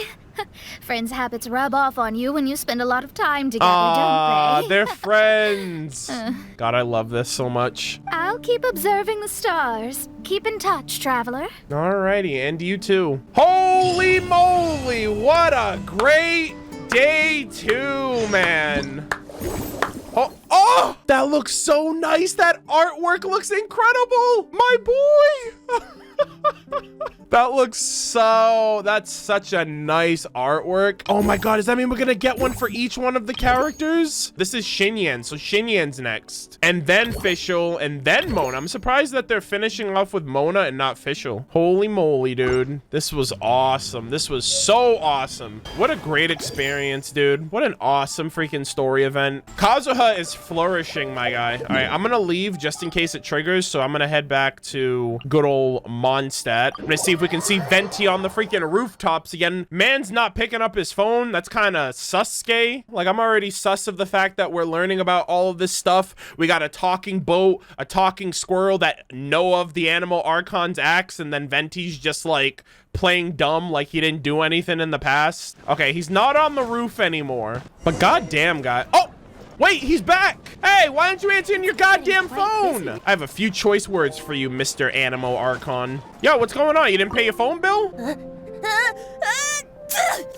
Friends' habits rub off on you when you spend a lot of time together, don't they? They're friends. God, I love this so much. I'll keep observing the stars. Keep in touch, traveler. Alrighty, and you too. Holy moly, what a great day 2, man. Oh, that looks so nice. That artwork looks incredible. My boy. That's such a nice artwork. Oh my god, does that mean we're gonna get one for each one of the characters? This is Xinyan, so Xinyan's next. And then Fischl, and then Mona. I'm surprised that they're finishing off with Mona and not Fischl. Holy moly, dude. This was awesome. This was so awesome. What a great experience, dude. What an awesome freaking story event. Kazuha is flourishing, my guy. All right, I'm gonna leave just in case it triggers, so I'm gonna head back to good old Mondstadt. I'm gonna see if we can see Venti on the freaking rooftops again. Man's not picking up his phone. That's kind of sus-gay. Like, I'm already sus of the fact that we're learning about all of this stuff. We got a talking boat, a talking squirrel that know of the animal Archon's acts, and then Venti's just like playing dumb like he didn't do anything in the past. Okay, he's not on the roof anymore. But goddamn, guy. Oh! Wait, he's back! Hey, why aren't you answering your goddamn phone? I have a few choice words for you, Mr. Animo Archon. Yo, what's going on? You didn't pay your phone bill?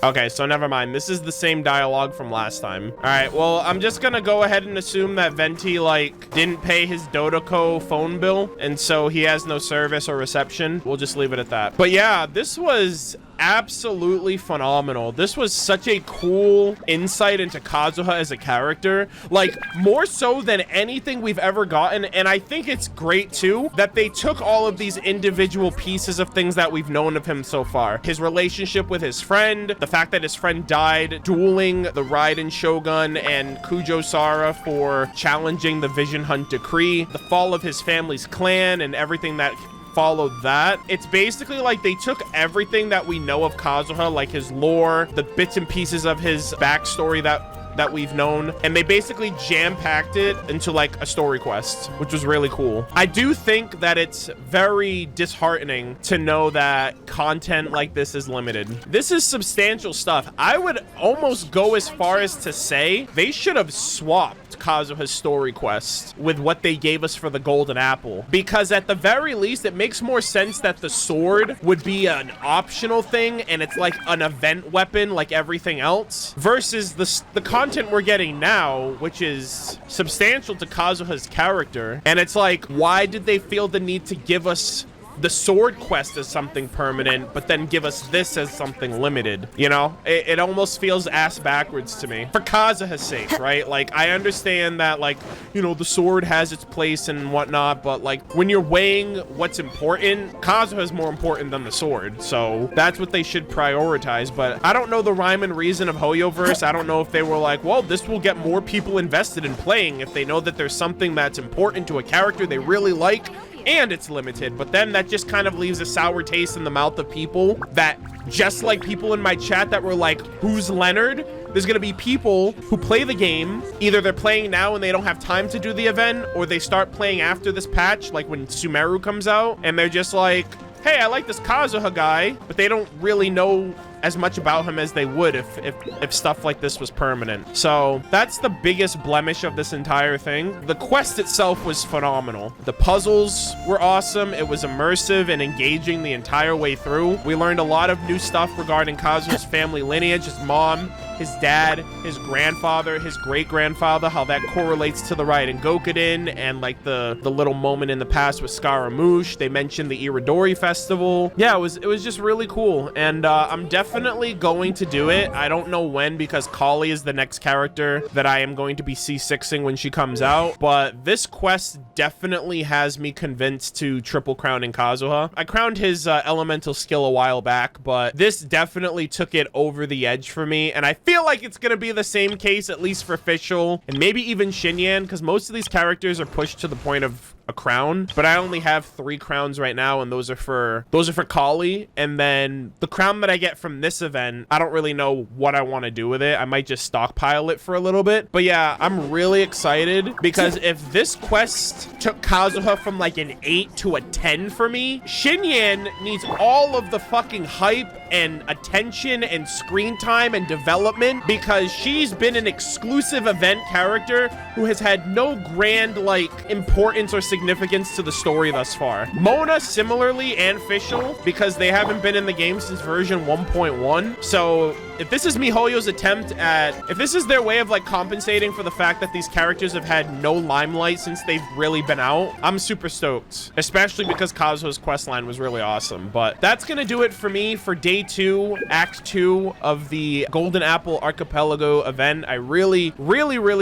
Okay, so never mind. This is the same dialogue from last time. All right, well, I'm just gonna go ahead and assume that Venti, like, didn't pay his Dodoko phone bill, and so he has no service or reception. We'll just leave it at that. But yeah, this was absolutely phenomenal. This was such a cool insight into Kazuha as a character, like more so than anything we've ever gotten. And I think it's great too that they took all of these individual pieces of things that we've known of him so far. His relationship with his friend, the fact that his friend died dueling the Raiden Shogun and Kujo Sara for challenging the Vision Hunt decree, the fall of his family's clan and everything that followed that. It's basically like they took everything that we know of Kazuha, like his lore, the bits and pieces of his backstory that we've known, and they basically jam-packed it into like a story quest, which was really cool. I do think that it's very disheartening to know that content like this is limited. This is substantial stuff. I would almost go as far as to say they should have swapped Kazuha's story quest with what they gave us for the Golden Apple, because at the very least it makes more sense that the sword would be an optional thing and it's like an event weapon like everything else, versus the content we're getting now, which is substantial to Kazuha's character. And it's like, why did they feel the need to give us the sword quest as something permanent, but then give us this as something limited? You know, it almost feels ass backwards to me for Kazuha's sake, right? Like, I understand that, like, you know, the sword has its place and whatnot, but like when you're weighing what's important, Kazuha is more important than the sword, so that's what they should prioritize. But I don't know the rhyme and reason of Hoyoverse. I don't know if they were like, well, this will get more people invested in playing if they know that there's something that's important to a character they really like and it's limited. But then that just kind of leaves a sour taste in the mouth of people that, just like people in my chat that were like, who's Leonard? There's gonna be people who play the game, either they're playing now and they don't have time to do the event, or they start playing after this patch, like when Sumeru comes out, and they're just like, hey, I like this Kazuha guy, but they don't really know as much about him as they would if stuff like this was permanent. So that's the biggest blemish of this entire thing. The quest itself was phenomenal. The puzzles were awesome. It was immersive and engaging the entire way through. We learned a lot of new stuff regarding Kazuha's family lineage, his mom, his dad, his grandfather, his great-grandfather, how that correlates to the Raiden Gokuden, and like the little moment in the past with Scaramouche. They mentioned the Iridori Festival. Yeah, it was just really cool, and I'm definitely going to do it. I don't know when, because Kali is the next character that I am going to be C6ing when she comes out, but this quest definitely has me convinced to triple crowning Kazuha. I crowned his elemental skill a while back, but this definitely took it over the edge for me, and I feel like it's gonna be the same case, at least for Fischl, and maybe even Xinyan, because most of these characters are pushed to the point of a crown, but I only have 3 crowns right now, and those are for Kali. And then the crown that I get from this event, I don't really know what I want to do with it. I might just stockpile it for a little bit. But yeah, I'm really excited, because if this quest took Kazuha from like an 8 to a 10 for me, Xinyan needs all of the fucking hype and attention and screen time and development, because she's been an exclusive event character who has had no grand like importance or significance to the story thus far. Mona similarly, and Fischl, because they haven't been in the game since version 1.1. So if this is MiHoYo's attempt at, if this is their way of like compensating for the fact that these characters have had no limelight since they've really been out, I'm super stoked, especially because Kazuha's questline was really awesome. But that's gonna do it for me for day 2, act 2 of the Golden Apple Archipelago event. I really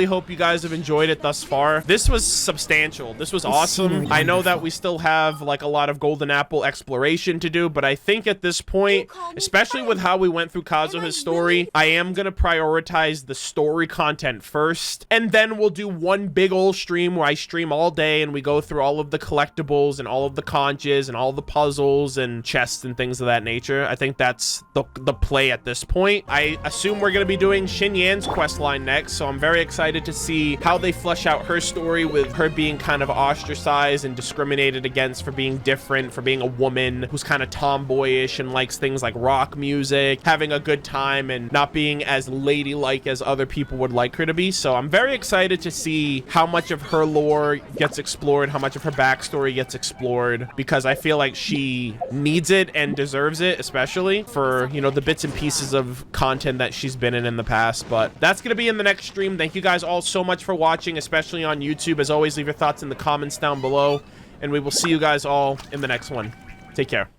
hope you guys have enjoyed it thus far. This was substantial. This was awesome. I know that we still have like a lot of Golden Apple exploration to do, but I think at this point, especially with how we went through Kazuha's story, I am gonna prioritize the story content first, and then we'll do one big old stream where I stream all day and we go through all of the collectibles and all of the conches and all the puzzles and chests and things of that nature. I think that's the play at this point. I assume we're gonna be doing Xinyan's questline next, so I'm very excited to see how they flesh out her story, with her being kind of ostracized and discriminated against for being different, for being a woman who's kind of tomboyish and likes things like rock music, having a good time and not being as ladylike as other people would like her to be. So I'm very excited to see how much of her lore gets explored, how much of her backstory gets explored, because I feel like she needs it and deserves it, especially for, you know, the bits and pieces of content that she's been in the past. But that's gonna be in the next stream. Thank you guys all so much for watching, especially on YouTube. As always, leave your thoughts in the comments down below, and we will see you guys all in the next one. Take care.